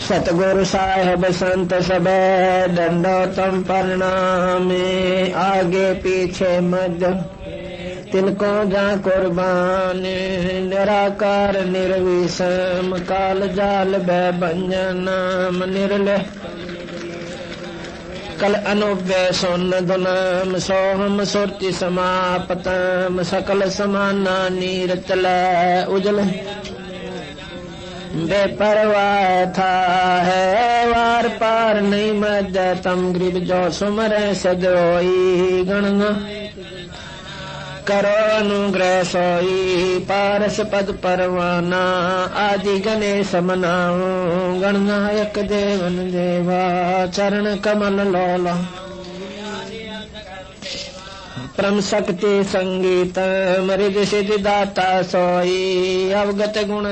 सतगुरु साहेब संत सब दंडोतम प्रणामे, आगे पीछे मध्य तिनको जा कुर्बान। निराकार निर्विषम काल जाल भंजन नाम निर्लय कल अनुव्यय सोन्नधुनाम सोहम सुरति समापतम। सकल समाना नीरतल उजल बेपरवाह था है वार पार नहीं मध्यतम। ग्रीब जो सुमरे सदोई गणना करो अनुग्रह सोई। पारस पद परवाना आदि गणेश मनाओ। गणनायक देवन देवा चरण कमल लोला। परम शक्ति संगीत मृद सिद्धि दाता सोई। अवगत गुण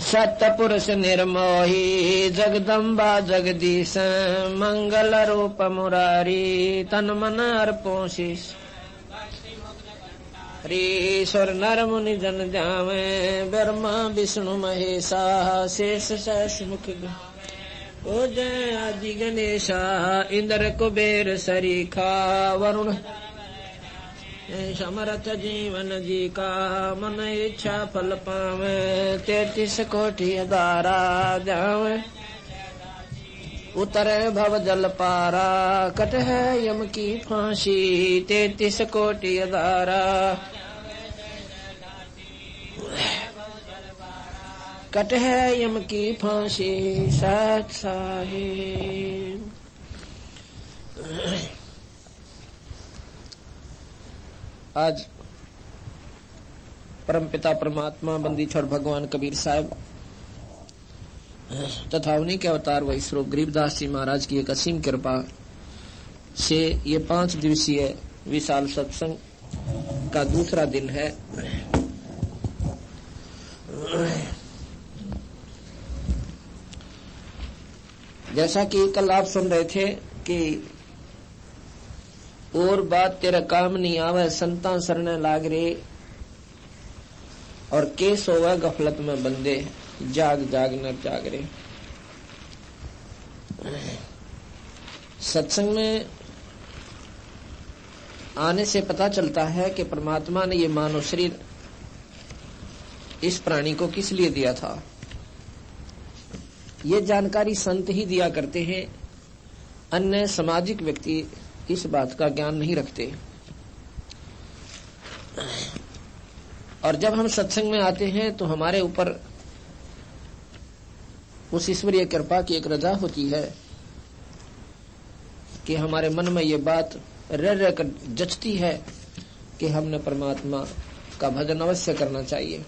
सत्य पुरुष निर्मोही। जगदम्बा जगदीश मंगल रूप मुरारी। तन मन अर्पों शीश ईश्वर नर मुनि जन जावे। ब्रह्मा विष्णु महेशा शेष सहस मुख ओ जय आदि गणेशा। इंद्र कुबेर सरीखा वरुण समरथ जीवन जी का। मन इच्छा फल पावे 33 कोटि अदारा जावे। उतरे भव जल पारा कट है यम की फांसी। 33 कोटि अदारा कट है यम की फांसी। सत साहिब आज परमपिता परमात्मा बंदीछोड़ भगवान कबीर साहब तथा उन्हीं के अवतार वही स्वरूप गरीबदास जी महाराज की एक असीम कृपा से ये 5 दिवसीय विशाल सत्संग का दूसरा दिन है। जैसा कि कल आप सुन रहे थे कि और बात तेरा काम नहीं आवे संता सरने लाग रे। और के सोवे गफलत में बंदे जाग जाग न जाग रे। सत्संग में आने से पता चलता है कि परमात्मा ने ये मानव शरीर इस प्राणी को किस लिए दिया था। ये जानकारी संत ही दिया करते हैं। अन्य सामाजिक व्यक्ति इस बात का ज्ञान नहीं रखते। और जब हम सत्संग में आते हैं तो हमारे ऊपर उस ईश्वरीय कृपा की एक रजा होती है कि हमारे मन में ये बात रह रह कर जचती है कि हमने परमात्मा का भजन अवश्य करना चाहिए।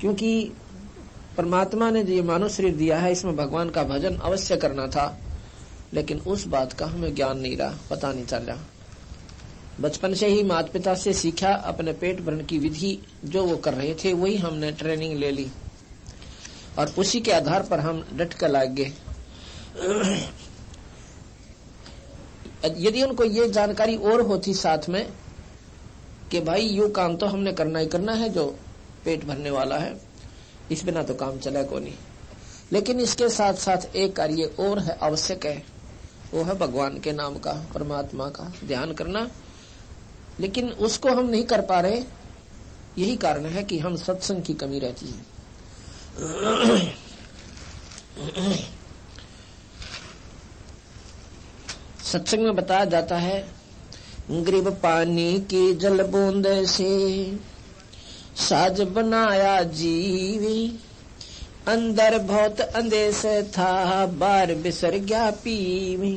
क्योंकि परमात्मा ने जो ये मानव शरीर दिया है इसमें भगवान का भजन अवश्य करना था, लेकिन उस बात का हमें ज्ञान नहीं रहा, पता नहीं चल रहा। बचपन से ही माता पिता से सीखा, अपने पेट भरण की विधि जो वो कर रहे थे वही हमने ट्रेनिंग ले ली और उसी के आधार पर हम डट कर लाग गए। यदि उनको ये जानकारी और होती साथ में कि भाई यू काम तो हमने करना ही करना है जो पेट भरने वाला है, इस बिना तो काम चला को नहीं। लेकिन इसके साथ साथ एक कार्य और है, आवश्यक है, वो है भगवान के नाम का, परमात्मा का ध्यान करना। लेकिन उसको हम नहीं कर पा रहे, यही कारण है कि हम सत्संग की कमी रहती है। सत्संग में बताया जाता है गरीब पानी की जल बूंद से साज बनाया जीवी। अंदर बहुत अंदेश था बाहर बिसर गया पीवी।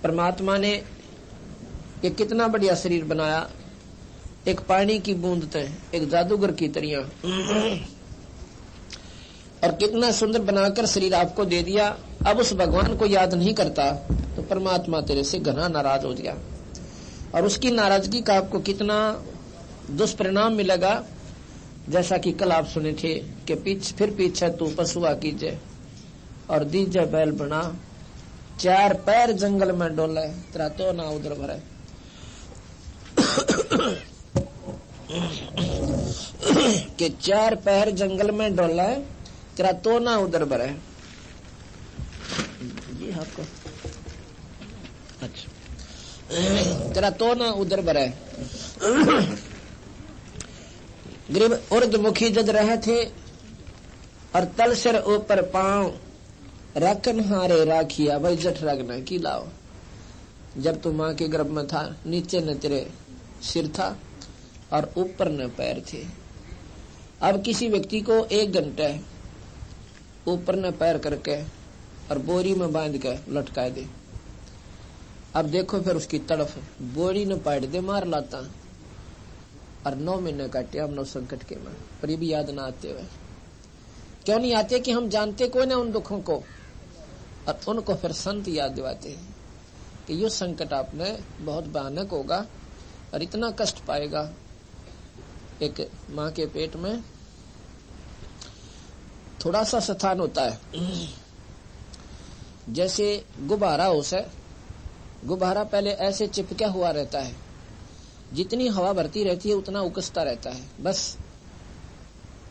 परमात्मा ने ये कितना बढ़िया शरीर बनाया, एक पानी की बूंद थे, एक जादूगर की तरिया, और कितना सुंदर बनाकर शरीर आपको दे दिया। अब उस भगवान को याद नहीं करता तो परमात्मा तेरे से घना नाराज हो गया, और उसकी नाराजगी का आपको कितना दुष्परिणाम मिलेगा। जैसा कि कल आप सुने थे कि फिर पीछे तू पशुआ कीजे और दीजे बैल बना, 4 पैर जंगल में डोले तेरा तो ना उधर भरे। कि 4 पैर जंगल में डोला है, तेरा तो ना उधर भरा है। ये आपको अच्छा, तेरा तो ना उधर भरा है। ग्रीब उर्दमुखी जद रहे थे और तल सिर ऊपर पांव, रखन हारे राखिया भाई जठ रखना की लाओ। जब तू माँ के गर्भ में था, नीचे न तेरे सिर था और ऊपर न पैर थे। अब किसी व्यक्ति को 1 घंटे ऊपर न पैर करके और बोरी में बांध के लटकाए दे, अब देखो फिर उसकी तड़फ, बोरी न पाट दे मार लाता और 9 महीने काटे हम 9 संकट के में, पर ये भी याद ना आते हुए। क्यों नहीं आते कि हम जानते कोई ना उन दुखों को, और उनको फिर संत याद दिलाते हैं कि ये संकट आपने बहुत भयानक होगा और इतना कष्ट पाएगा। एक माँ के पेट में थोड़ा सा स्थान होता है, जैसे गुब्बारा हो से, गुब्बारा पहले ऐसे चिपका हुआ रहता है, जितनी हवा भरती रहती है उतना उकसता रहता है। बस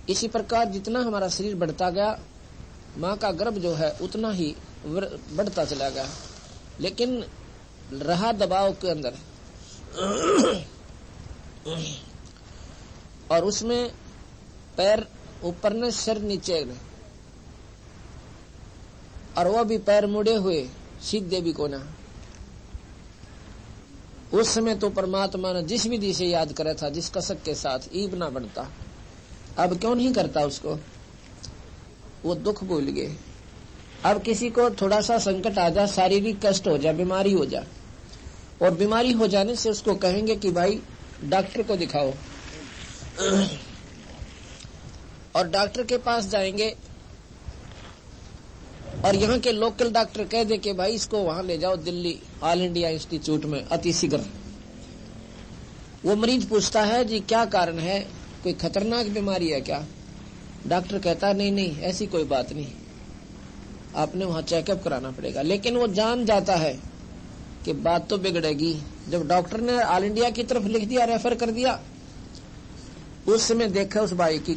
इसी प्रकार जितना हमारा शरीर बढ़ता गया, माँ का गर्भ जो है उतना ही बढ़ता चला गया, लेकिन रहा दबाव के अंदर और उसमें पैर ऊपर ने सिर नीचे ने, और वो भी पैर मुड़े हुए सीधे भी कोना। उस समय तो परमात्मा ने जिस विधि से याद करा था, जिस कसक के साथ, ईब ना बढ़ता। अब क्यों नहीं करता उसको, वो दुख भूल गए। अब किसी को थोड़ा सा संकट आ जाए, शारीरिक कष्ट हो जाए, बीमारी हो जाए, और बीमारी हो जाने से उसको कहेंगे कि भाई डॉक्टर को दिखाओ, और डॉक्टर के पास जाएंगे और यहाँ के लोकल डॉक्टर कह दे कि भाई इसको वहां ले जाओ दिल्ली ऑल इंडिया इंस्टीट्यूट में अति शीघ्र। वो मरीज पूछता है जी क्या कारण है, कोई खतरनाक बीमारी है क्या? डॉक्टर कहता नहीं नहीं ऐसी कोई बात नहीं, आपने वहां चेकअप कराना पड़ेगा। लेकिन वो जान जाता है कि बात तो बिगड़ेगी। जब डॉक्टर ने ऑल इंडिया की तरफ लिख दिया, रेफर कर दिया, उस समय देखा उस भाई की,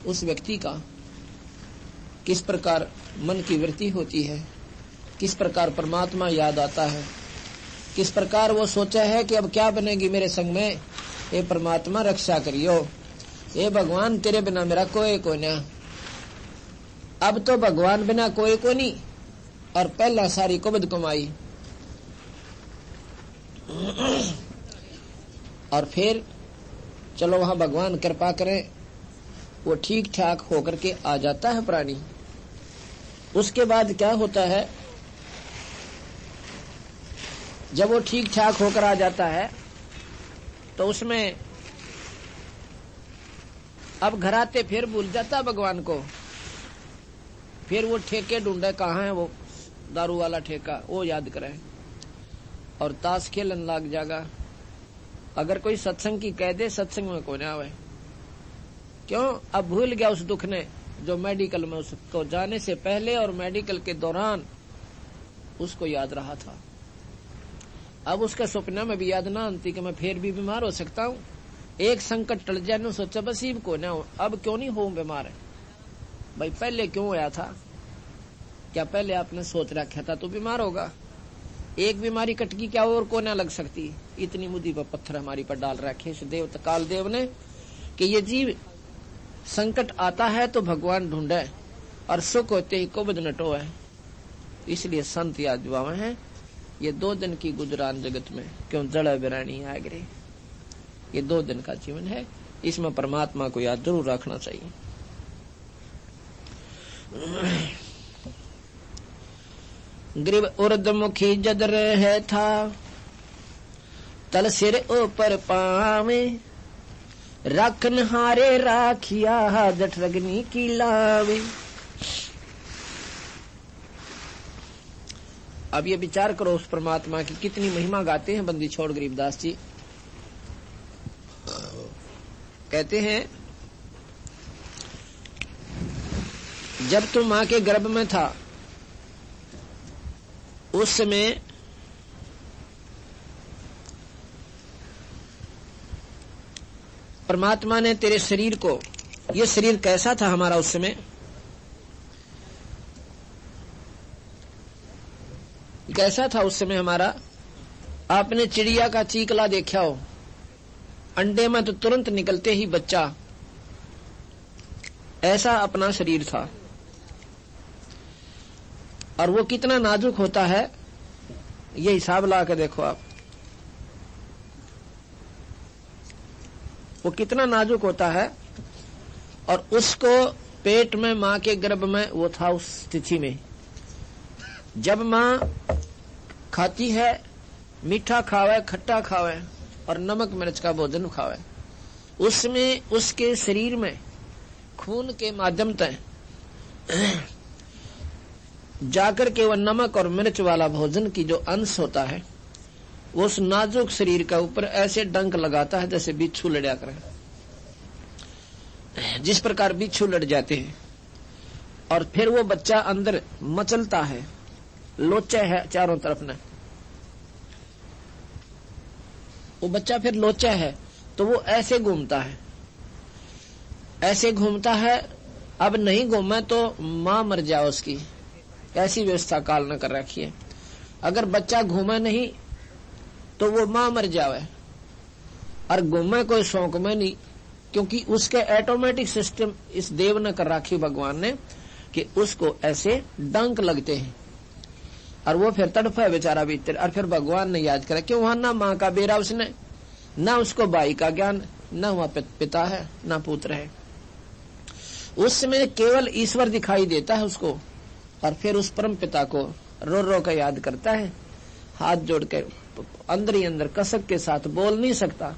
उस व्यक्ति का किस प्रकार मन की वृत्ति होती है, किस प्रकार परमात्मा याद आता है, किस प्रकार वो सोचा है कि अब क्या बनेगी मेरे संग में, ये परमात्मा रक्षा करियो, ये भगवान तेरे बिना मेरा कोई ना। अब तो भगवान बिना कोई को नहीं, और पहला सारी कुबद कमाई, और फिर चलो वहां भगवान कृपा करें, वो ठीक ठाक होकर के आ जाता है प्राणी। उसके बाद क्या होता है, जब वो ठीक ठाक होकर आ जाता है तो उसमें अब घर आते फिर भूल जाता भगवान को, फिर वो ठेके ढूंढे कहाँ है वो दारू वाला ठेका, वो याद करे और ताश खेलन लग जाएगा। अगर कोई सत्संग की कह दे, सत्संग में कोई ना आवे, क्यों? अब भूल गया उस दुख ने जो मेडिकल में उसको जाने से पहले और मेडिकल के दौरान उसको याद रहा था। अब उसके सपना में भी याद ना आती कि मैं फिर भी बीमार हो सकता हूँ। एक संकट टल जाए न सोचा बस इब को ना हो, अब क्यों नहीं हो बीमार। भाई पहले क्यों होया था, क्या पहले आपने सोच रखा था तो बीमार होगा? एक बीमारी कटकी क्या और को ना लग सकती। इतनी मुद्दी पर पत्थर हमारी पर डाल रखे इस देव काल देव ने कि ये जीव संकट आता है तो भगवान ढूंढे और सुख होते ही कुबद नटो है। इसलिए संत याद दुआएं हैं। ये 2 दिन की गुजरान जगत में क्यों जड़ बिरानी आगरे, ये 2 दिन का जीवन है, इसमें परमात्मा को याद जरूर रखना चाहिए। ग्रीव उर्दमुखी जद रहे था, तल सिर ऊपर पावे, रखन हारे राखिया जठ रगनी की लावे। अब ये विचार करो उस परमात्मा की कितनी महिमा गाते हैं बंदी छोड़ गरीबदास जी। कहते हैं जब तू मां के गर्भ में था उस समय परमात्मा ने तेरे शरीर को ये शरीर कैसा था हमारा उस समय? कैसा था उस समय हमारा? आपने चिड़िया का चीकला देखा हो, अंडे में तो तुरंत निकलते ही बच्चा, ऐसा अपना शरीर था। और वो कितना नाजुक होता है, ये हिसाब ला के देखो आप, वो कितना नाजुक होता है। और उसको पेट में, मां के गर्भ में वो था उस स्थिति में। जब मां खाती है, मीठा खावे, खट्टा खावे और नमक मिर्च का भोजन खावे, उसमें उसके शरीर में खून के माध्यम तय जाकर के वह नमक और मिर्च वाला भोजन की जो अंश होता है, वो उस नाजुक शरीर का ऊपर ऐसे डंक लगाता है जैसे बिच्छू लड़ा करे, जिस प्रकार बिच्छू लड़ जाते हैं। और फिर वो बच्चा अंदर मचलता है, लोचा है चारों तरफ न, वो बच्चा फिर लोचा है तो वो ऐसे घूमता है, ऐसे घूमता है। अब नहीं घूमे तो मां मर जाए उसकी, ऐसी व्यवस्था काल न कर रखी है। अगर बच्चा घूमे नहीं तो वो मां मर जावे, और घूमे कोई शौक में नहीं, क्योंकि उसके ऑटोमेटिक सिस्टम इस देव ने कर रखी भगवान ने कि उसको ऐसे डंक लगते हैं और वो फिर तड़फा है बेचारा भीतर। और फिर भगवान ने याद करा कि वहां ना मां का बेरा उसने, ना उसको भाई का ज्ञान, ना वहां पिता है ना पुत्र है। उस समय केवल ईश्वर दिखाई देता है उसको, और फिर उस परम पिता को रो रो कर याद करता है, हाथ जोड़ के अंदर ही अंदर कसक के साथ, बोल नहीं सकता,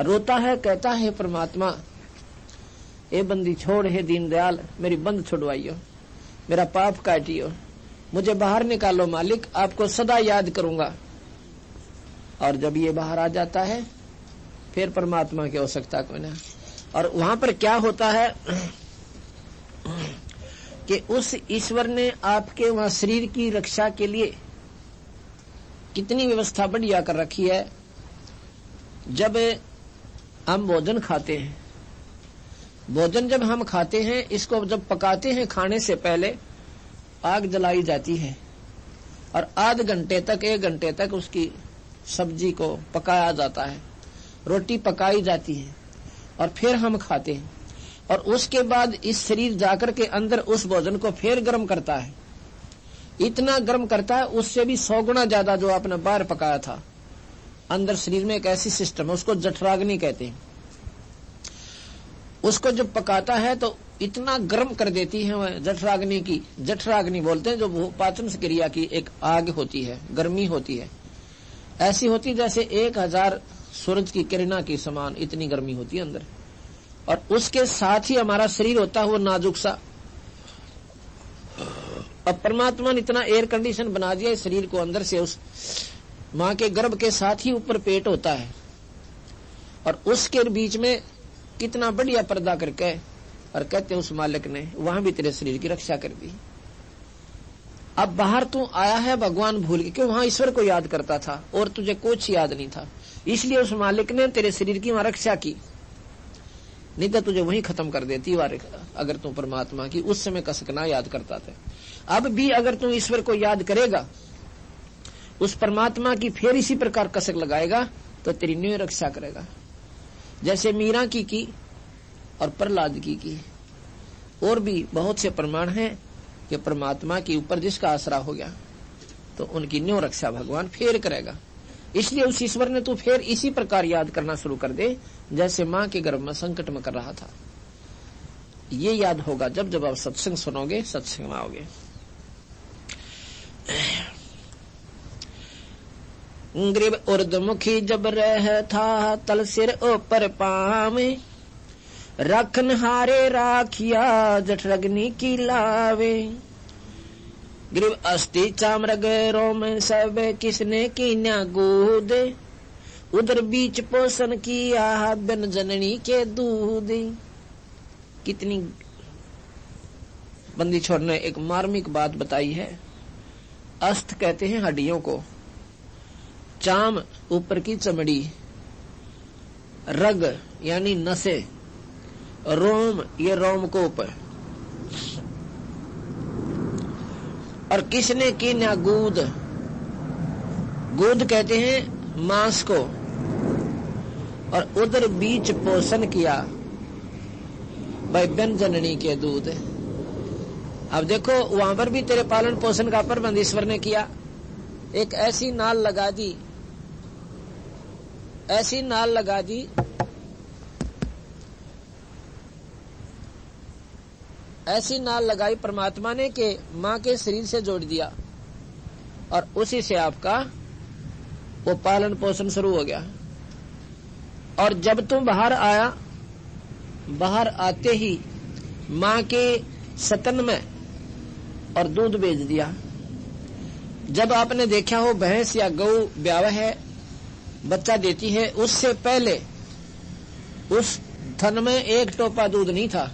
रोता है, कहता है परमात्मा ए बंदी छोड़, है दीनदयाल मेरी बंद छुड़वाइयो, मेरा पाप काटियो, मुझे बाहर निकालो मालिक, आपको सदा याद करूंगा। और जब ये बाहर आ जाता है फिर परमात्मा की आवश्यकता कोई नहीं। और वहां पर क्या होता है कि उस ईश्वर ने आपके वहां शरीर की रक्षा के लिए कितनी व्यवस्था बढ़िया कर रखी है। जब हम भोजन खाते हैं, भोजन जब हम खाते हैं, इसको जब पकाते हैं खाने से पहले आग जलाई जाती है और आध घंटे तक, 1 घंटे तक उसकी सब्जी को पकाया जाता है, रोटी पकाई जाती है और फिर हम खाते हैं। और उसके बाद इस शरीर जाकर के अंदर उस भोजन को फिर गर्म करता है, इतना गर्म करता है उससे भी 100 गुना ज्यादा जो आपने बाहर पकाया था। अंदर शरीर में एक ऐसी सिस्टम है, उसको जठराग्नि कहते हैं। उसको जब पकाता है तो इतना गर्म कर देती है वह जठराग्नि की, जठराग्नि बोलते हैं, जो पाचन क्रिया की एक आग होती है, गर्मी होती है, ऐसी होती जैसे 1000 सूरज की किरणा की समान, इतनी गर्मी होती है अंदर। और उसके साथ ही हमारा शरीर होता है वो नाजुक सा। अब परमात्मा ने इतना एयर कंडीशन बना दिया इस शरीर को अंदर से, उस मां के गर्भ के साथ ही ऊपर पेट होता है और उसके बीच में कितना बढ़िया पर्दा करके, और कहते हैं उस मालिक ने वहां भी तेरे शरीर की रक्षा कर दी। अब बाहर तू आया है भगवान भूल के, क्यों? वहां ईश्वर को याद करता था और तुझे कुछ याद नहीं था, इसलिए उस मालिक ने तेरे शरीर की वहां रक्षा की, नहीं तो तुझे वहीं खत्म कर देती अगर तू परमात्मा की उस समय कसक ना याद करता था। अब भी अगर तू ईश्वर को याद करेगा, उस परमात्मा की फिर इसी प्रकार कसक लगाएगा तो तेरी न्यू रक्षा करेगा। जैसे मीरा की और प्रहलाद की और भी बहुत से प्रमाण हैं कि परमात्मा के ऊपर जिसका आसरा हो गया तो उनकी न्यू रक्षा भगवान फिर करेगा। इसलिए उस ईश्वर ने तू फिर इसी प्रकार याद करना शुरू कर दे जैसे मां के गर्भ में संकट में कर रहा था। ये याद होगा जब जब आप सत्संग सुनोगे, सत्संग में आओगे। ग्रीव उर्दमुखी जब रह था, तल सिर ऊपर पावे, रखन हारे राखिया, जठरग्नि की लावे। ग्रीव अस्थि चामरग रोम सब, किसने की न्या गोद, उधर बीच पोषण किया, बिन जननी के दूध। कितनी बंदी छोर ने एक मार्मिक बात बताई है। अस्त कहते हैं हड्डियों को, चाम ऊपर की चमड़ी, रग यानी नसें, रोम, ये रोमकूप, और किसने की ना गूद, गूद कहते हैं मांस को, और उधर बीच पोषण किया भाई व्यंजननी के दूध। अब देखो वहां पर भी तेरे पालन पोषण का प्रबंध ईश्वर ने किया। एक ऐसी नाल लगा दी, ऐसी नाल लगा दी, ऐसी नाल लगाई परमात्मा ने कि मां के शरीर से जोड़ दिया, और उसी से आपका वो पालन पोषण शुरू हो गया। और जब तुम बाहर आया, बाहर आते ही मां के सतन में और दूध बेच दिया। जब आपने देखा हो भैंस या गऊ ब्याह है, बच्चा देती है, उससे पहले उस थन में एक टोपा दूध नहीं था,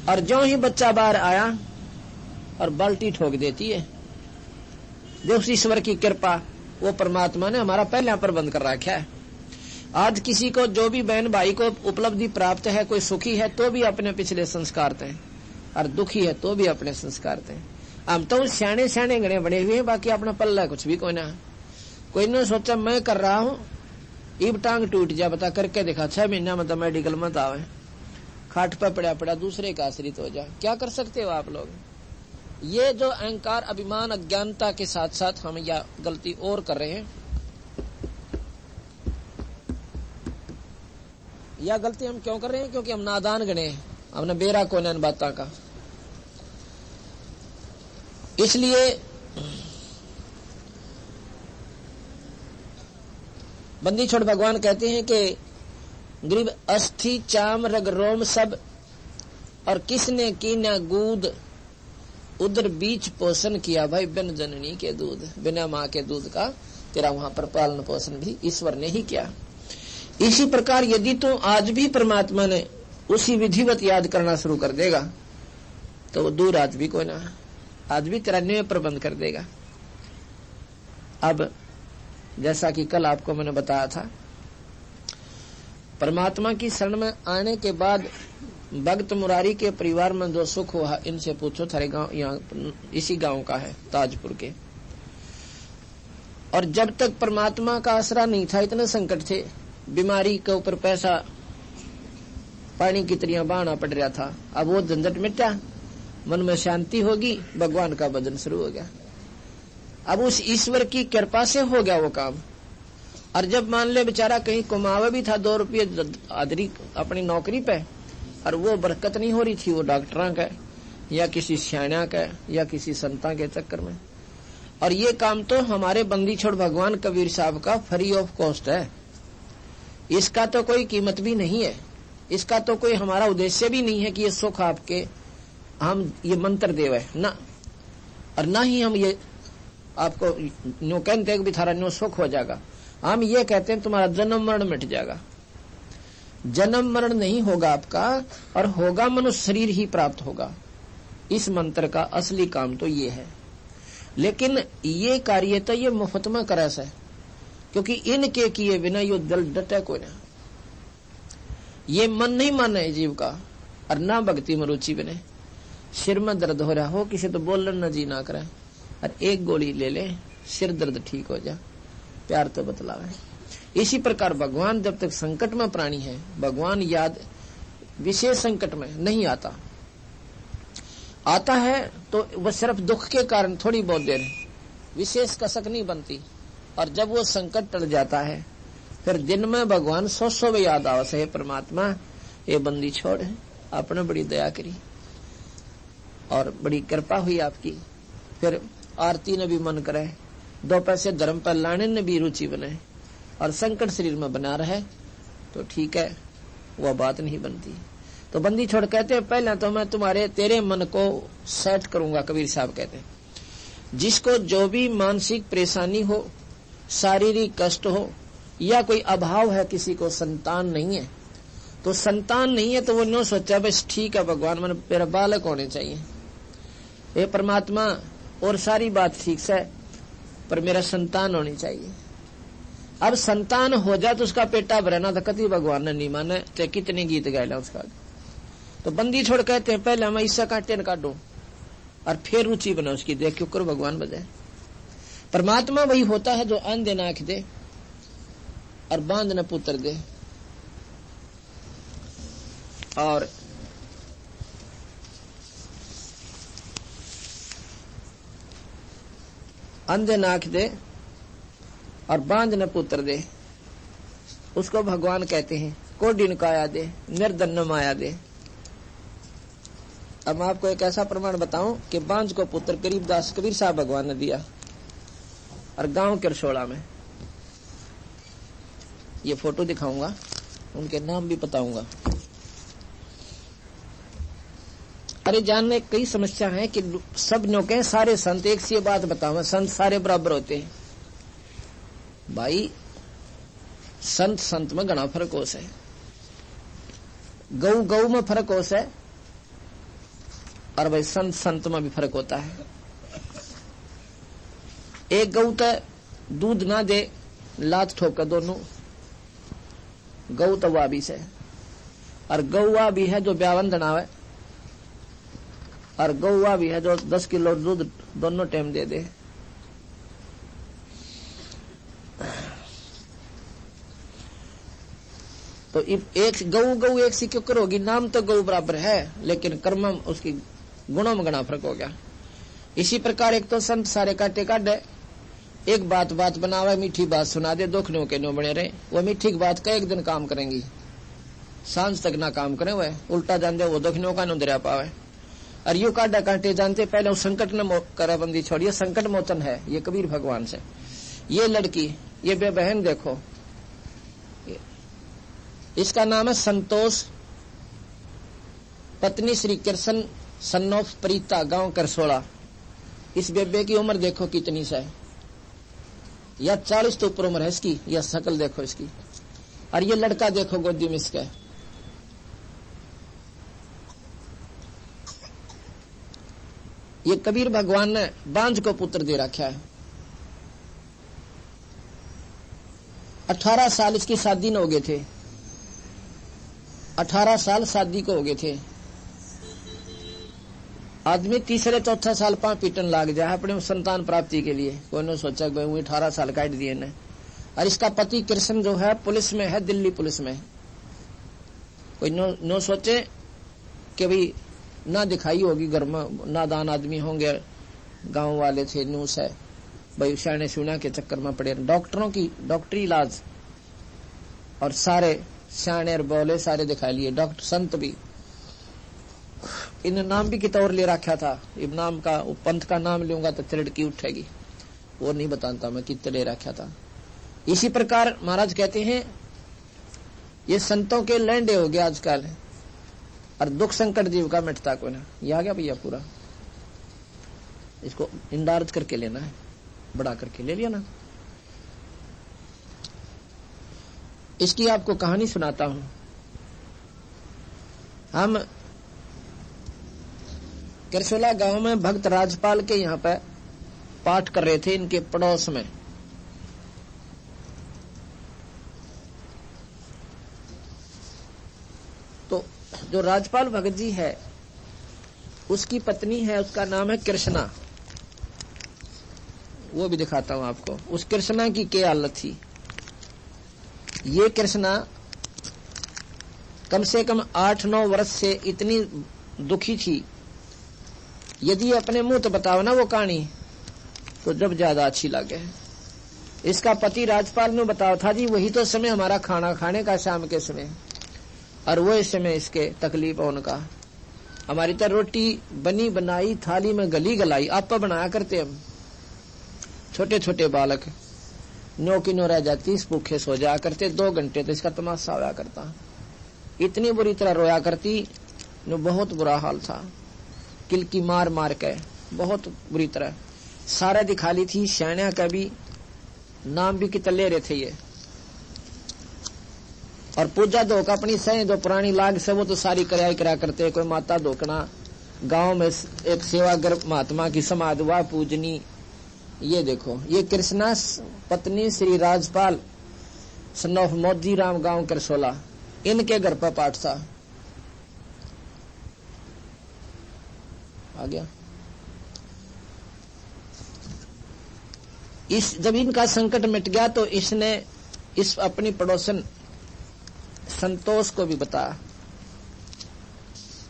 और जो ही बच्चा बाहर आया और बाल्टी ठोक देती है। जो ईश्वर की कृपा, वो परमात्मा ने हमारा पहले प्रबंध कर रखा है। आज किसी को, जो भी बहन भाई को उपलब्धि प्राप्त है, कोई सुखी है तो भी अपने पिछले संस्कार थे, और दुखी है तो भी अपने संस्कार थे। हम तो सियाने सियाने गणे बने हुए हैं, बाकी अपना पल्ला कुछ भी कोई ना। कोई ने सोचा मैं कर रहा हूँ, इब टांग टूट जा, बता करके देखा 6 महीना में तो मेडिकल मत आवे, खाट पर पड़ा पड़ा दूसरे का आश्रित हो जा। क्या कर सकते हो आप लोग? ये जो अहंकार, अभिमान, अज्ञानता के साथ साथ हम यह गलती और कर रहे हैं। यह गलती हम क्यों कर रहे हैं? क्योंकि हम नादान गणे हैं, हमने बेरा को न बाता का। इसलिए बंदी छोड़ भगवान कहते हैं कि गरीब अस्थि चाम रग रोम सब, और किसने की ना गूद, उधर बीच पोषण किया भाई बिन जननी के दूध। बिना माँ के दूध का तेरा वहां पर पालन पोषण भी ईश्वर ने ही किया। इसी प्रकार यदि तू आज भी परमात्मा ने उसी विधिवत याद करना शुरू कर देगा, तो वो दूर आज भी कोई ना, आज भी तेरा न्याय प्रबंध कर देगा। अब जैसा कि कल आपको मैंने बताया था, परमात्मा की शरण में आने के बाद भक्त मुरारी के परिवार में जो सुख हुआ, इनसे पूछो। थारे गांव यहाँ इसी गांव का है, ताजपुर के। और जब तक परमात्मा का आसरा नहीं था, इतने संकट थे, बीमारी के ऊपर पैसा पानी की तरह बहाना पड़ रहा था। अब वो झंझट मिटा, मन में शांति होगी, भगवान का भजन शुरू हो गया। अब उस ईश्वर की कृपा से हो गया वो काम। और जब मान ले बेचारा कहीं कमावा भी था 2 रुपये हाजिरी अपनी नौकरी पे, और वो बरकत नहीं हो रही थी, वो डॉक्टरों का या किसी सियाणा का या किसी संता के चक्कर में। और ये काम तो हमारे बंदी छोड़ भगवान कबीर साहब का फ्री ऑफ कॉस्ट है। इसका तो कोई कीमत भी नहीं है, इसका तो कोई हमारा उद्देश्य भी नहीं है कि ये सुख आपके हम ये मंत्र देवे ना, और ना ही हम ये आपको न्यू कहते हैं कि थारा न्यू सुख हो जाएगा। हम ये कहते हैं तुम्हारा जन्म मरण मिट जाएगा। जन्म मरण नहीं होगा आपका, और होगा मनुष्य शरीर ही प्राप्त होगा। इस मंत्र का असली काम तो ये है। लेकिन ये कार्य तो ये मुफ्त में करे से, क्योंकि इनके किए बिना यो दिल डटे कोई ना। ये मन नहीं माने जीव का, और ना भक्ति में रुचि बने। सिर में दर्द हो रहा हो, किसी तो बोलन न जी ना करे, और एक गोली ले ले, सिर दर्द ठीक हो जा, प्यार तो बतलावे। इसी प्रकार भगवान जब तक संकट में प्राणी है, भगवान याद विशेष संकट में नहीं आता। आता है तो वह सिर्फ दुख के कारण थोड़ी बहुत देर विशेष कसक नहीं बनती, और जब वो संकट टल जाता है, फिर दिन में भगवान 100 याद आवा से, परमात्मा ये बंदी छोड़ है, आपने बड़ी दया करी और बड़ी कृपा हुई आपकी। फिर आरती ने भी मन करे, 2 पैसे धर्म पर लाने ने भी रुचि बने, और संकट शरीर में बना रहे तो ठीक है, वह बात नहीं बनती। तो बंदी छोड़ कहते हैं पहले तो मैं तेरे मन को सेट करूंगा। कबीर साहब कहते हैं जिसको जो भी मानसिक परेशानी हो, शारीरिक कष्ट हो, या कोई अभाव है, किसी को संतान नहीं है, तो संतान नहीं है तो वो नो सोचा बस ठीक है भगवान मैंने मेरा बालक होने चाहिए, हे परमात्मा, और सारी बात ठीक से, पर मेरा संतान होनी चाहिए। अब संतान हो जाए तो उसका पेटा भरना था, कति भगवान ने नहीं माने, चाहे कितने गीत गायला उसका। तो बंदी छोड़ कहते हैं पहले हम इससे काटे न काटो और फिर रुचि बना उसकी, देख क्यों करो भगवान बजाए। परमात्मा वही होता है जो अंधे नाक दे और बांध न पुत्र दे, और अंधे नाक दे और बांध न पुत्र दे, उसको भगवान कहते हैं। कोडिन काया दे, निर्धन न माया दे। अब मैं आपको एक ऐसा प्रमाण बताऊं कि बांझ को पुत्र गरीबदास कबीर साहब भगवान ने दिया, और गांव करसोड़ा में, ये फोटो दिखाऊंगा, उनके नाम भी बताऊंगा। अरे जानने कई समस्या है कि सब नो कहें सारे संत एक सी बात बताओ, संत सारे बराबर होते हैं। भाई संत संत में घना फर्क हो से, गौ गौ में फर्क हो से, और भाई संत संत में भी फर्क होता है। एक गौ तो दूध ना दे, लात ठोक दोनों, गौ तो वह भी से, और गौवा भी है जो ब्यावन दनावे, और गौवा भी है जो 10 किलो दूध दोनों टाइम दे दे। तो एक गौ एक सी क्यों करोगी, नाम तो गौ बराबर है लेकिन कर्म उसकी गुणों में घना फर्क हो गया। इसी प्रकार एक तो संत सारे काटे काटे, एक बात बात बनावे, मीठी बात सुना दे, दुखनों के नो बने रहे। वो मीठी बात का एक दिन काम करेंगी, सांझ तक ना काम करे, वह उल्टा जान दे वो दुखनों का नो दरिया पावे। और यू काटा काटे जानते पहले उस संकट न कराबंदी छोड़िए, संकट मोचन है ये कबीर भगवान से। ये लड़की, ये बहन देखो, इसका नाम है संतोष, पत्नी श्री कृष्ण सन्नोफ प्रीता, गांव करसोड़ा। इस बेबे की उम्र देखो कितनी सा है, या 40 तो ऊपर उम्र है इसकी, या शकल देखो इसकी। और ये लड़का देखो गोदी में इसका, ये कबीर भगवान ने बांझ को पुत्र दे रखा है। 18 साल इसकी शादी न हो गए थे, 18 साल शादी को हो गए थे। आदमी तीसरे चौथा साल पांव पीटन लाग जाए अपने संतान प्राप्ति के लिए। कोई ने सोचा कि भाई 18 साल काट दिए ने। और इसका पति कृष्ण जो है पुलिस में है, दिल्ली पुलिस में। कोई नो सोचे कि भाई ना दिखाई होगी घर में, नादान आदमी होंगे, गांव वाले थे, न्यूज है भाई शाने सुना के चक्कर में पड़े। डॉक्टरों की डॉक्टरी इलाज और सारे शाने और बोले सारे दिखा लिए, डॉक्टर संत भी। इन नाम भी कितौर ले रखा था, इब नाम का पंथ का नाम लूंगा तो तिरड़की उठेगी, वो नहीं बताता मैं कितने ले रखा था। इसी प्रकार महाराज कहते हैं ये संतों के लैंडे हो गए आजकल, और दुख संकट जीव का मिटता को ना। ये आ गया भैया पूरा, इसको इंडार्ज करके लेना है, बड़ा करके ले लिया ना। इसकी आपको कहानी सुनाता हूं। हम करसोला गांव में भक्त राजपाल के यहाँ पे पाठ कर रहे थे, इनके पड़ोस में। तो जो राजपाल भगत जी है उसकी पत्नी है, उसका नाम है कृष्णा। वो भी दिखाता हूं आपको। उस कृष्णा की क्या हालत थी। ये कृष्णा कम से कम 8-9 वर्ष से इतनी दुखी थी, यदि अपने मुंह तो बताओ ना वो कहानी तो जब ज्यादा अच्छी लगे। इसका पति राजपाल ने बताओ था जी वही तो समय हमारा खाना खाने का शाम के समय, और वो इस समय इसके तकलीफ है उनका। हमारी तो रोटी बनी बनाई थाली में गली गलाई आप बनाया करते हम, छोटे छोटे बालक नो की नो रह जाती, भूखे सो जाया करते। 2 घंटे तो इसका तमाशा होया करता, इतनी बुरी तरह रोया करती, नो बहुत बुरा हाल था। किलकी मार मार के बहुत बुरी तरह सारे दिखा ली थी। शैण्या का भी नाम भी कितने ले रहे थे ये। और पूजा धोका अपनी सही जो पुरानी लाग से वो तो सारी करा करते। कोई माता धोकना, गांव में एक सेवागर महात्मा की समाधि हुआ पूजनी। ये देखो ये कृष्णा पत्नी श्री राजपाल सन ऑफ मोदी राम गांव करसोला, इनके घर पर पाठ था। आ गया। जब इनका संकट मिट गया तो इसने इस अपनी पड़ोसन संतोष को भी बताया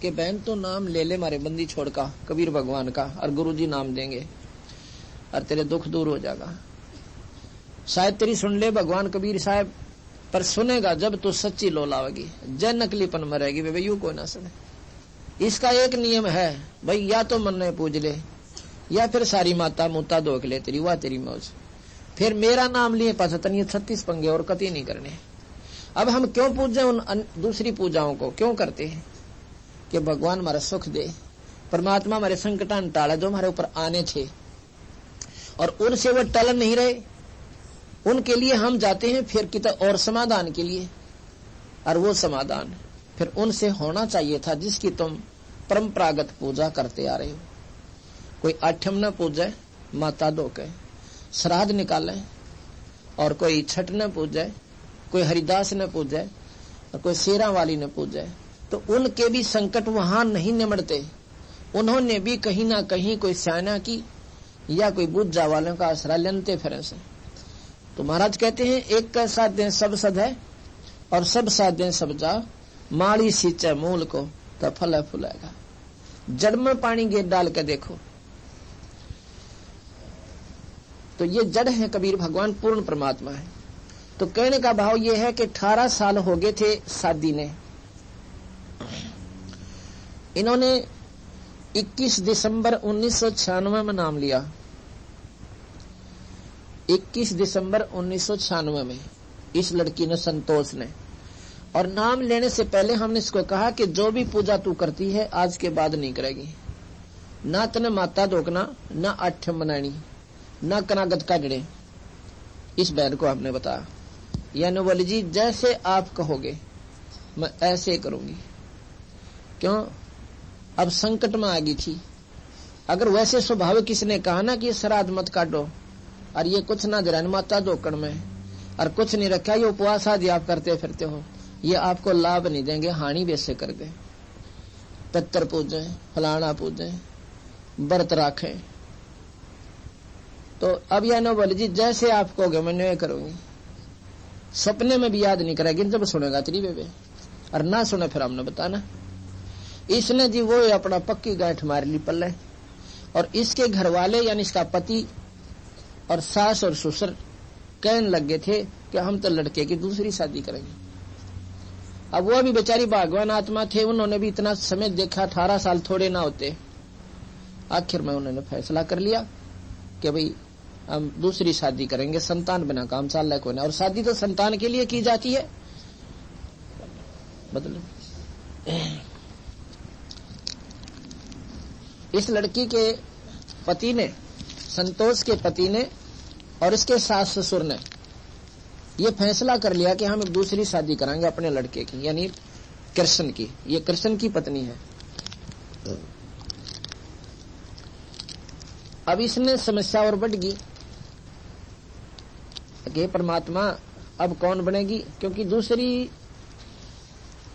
कि बहन तो नाम ले ले मारे बंदी छोड़ का, कबीर भगवान का, और गुरुजी नाम देंगे और तेरे दुख दूर हो जाएगा। शायद तेरी सुन ले भगवान कबीर साहब, पर सुनेगा जब तू सच्ची लो लावेगी, जय नकलीपन में रहेगी वे यूं कोई ना सुने। इसका एक नियम है भाई, या तो मन में पूज ले या फिर सारी माता मुता धोक ले, तेरी वाह तेरी मौज। फिर मेरा नाम लिए पचतन, ये 36 पंगे और कति नहीं करने। अब हम क्यों पूजे उन दूसरी पूजाओं को, क्यों करते हैं कि भगवान हमारा सुख दे, परमात्मा हमारे संकटान टाले जो हमारे ऊपर आने थे, और उनसे वो टल नहीं रहे, उनके लिए हम जाते हैं फिर कितना और समाधान के लिए। और वो समाधान फिर उनसे होना चाहिए था जिसकी तुम परंपरागत पूजा करते आ रहे हो। कोई आठम न पूजे माता धो के श्राद्ध निकाले, और कोई छठ न पूजे, कोई हरिदास न पूजे, और कोई शेरा वाली न पूजे, तो उनके भी संकट वहां नहीं निमड़ते। उन्होंने भी कहीं ना कहीं कोई स्याना की या कोई बुद्धा वालों का आसरा लेते फिर से। तो महाराज कहते हैं एक का साथ दें सब सद है, और सब साथ दें सब जा, माली सींचे मूल को तो फल फुलेगा। जड़ में पानी गिर डाल के देखो, तो ये जड़ है कबीर भगवान, पूर्ण परमात्मा है। तो कहने का भाव ये है कि 18 साल हो गए थे शादी ने। इन्होंने 21 दिसंबर 1996 में नाम लिया। 21 दिसंबर 1996 में इस लड़की ने, संतोष ने। और नाम लेने से पहले हमने इसको कहा कि जो भी पूजा तू करती है आज के बाद नहीं करेगी, ना तने माता धोकना, ना आठम बनानी, ना कनागत काटने। इस बहन को हमने बताया, यानी बोली जी जैसे आप कहोगे मैं ऐसे करूंगी। क्यों? अब संकट में आ गई थी। अगर वैसे स्वभाव किसने कहा ना कि श्राद्ध मत काटो, और ये कुछ ना जरा माता धोकड़ में, और कुछ नहीं रखा, ये उपवास आदि आप करते फिरते हो, ये आपको लाभ नहीं देंगे, हानि वैसे कर दे। पितर पूजे, फलाना पूजे, व्रत राखें। तो अब यह न बोले जी जैसे आप कहोगे मैं नहीं करूंगी। सपने में भी याद नहीं करेगी, जब सुनेगा तेरी बेबे, और ना सुने फिर हमने बताना। इसने जी वो अपना पक्की गांठ मार ली पल्ले, और इसके घर वाले यानी इसका पति और सास और ससुर कहने लग गए थे कि हम तो लड़के की दूसरी शादी करेंगे। अब वो भी बेचारी भगवान आत्मा थे, उन्होंने भी इतना समय देखा, 18 साल थोड़े ना होते। आखिर में उन्होंने फैसला कर लिया कि भाई हम दूसरी शादी करेंगे, संतान बिना काम चल रहा कोई ना, और शादी तो संतान के लिए की जाती है। मतलब इस लड़की के पति ने, संतोष के पति ने और इसके सास ससुर ने ये फैसला कर लिया कि हम एक दूसरी शादी कराएंगे अपने लड़के की, यानी कृष्ण की। ये कृष्ण की पत्नी है। अब इसने समस्या और बढ़ गई कि परमात्मा अब कौन बनेगी, क्योंकि दूसरी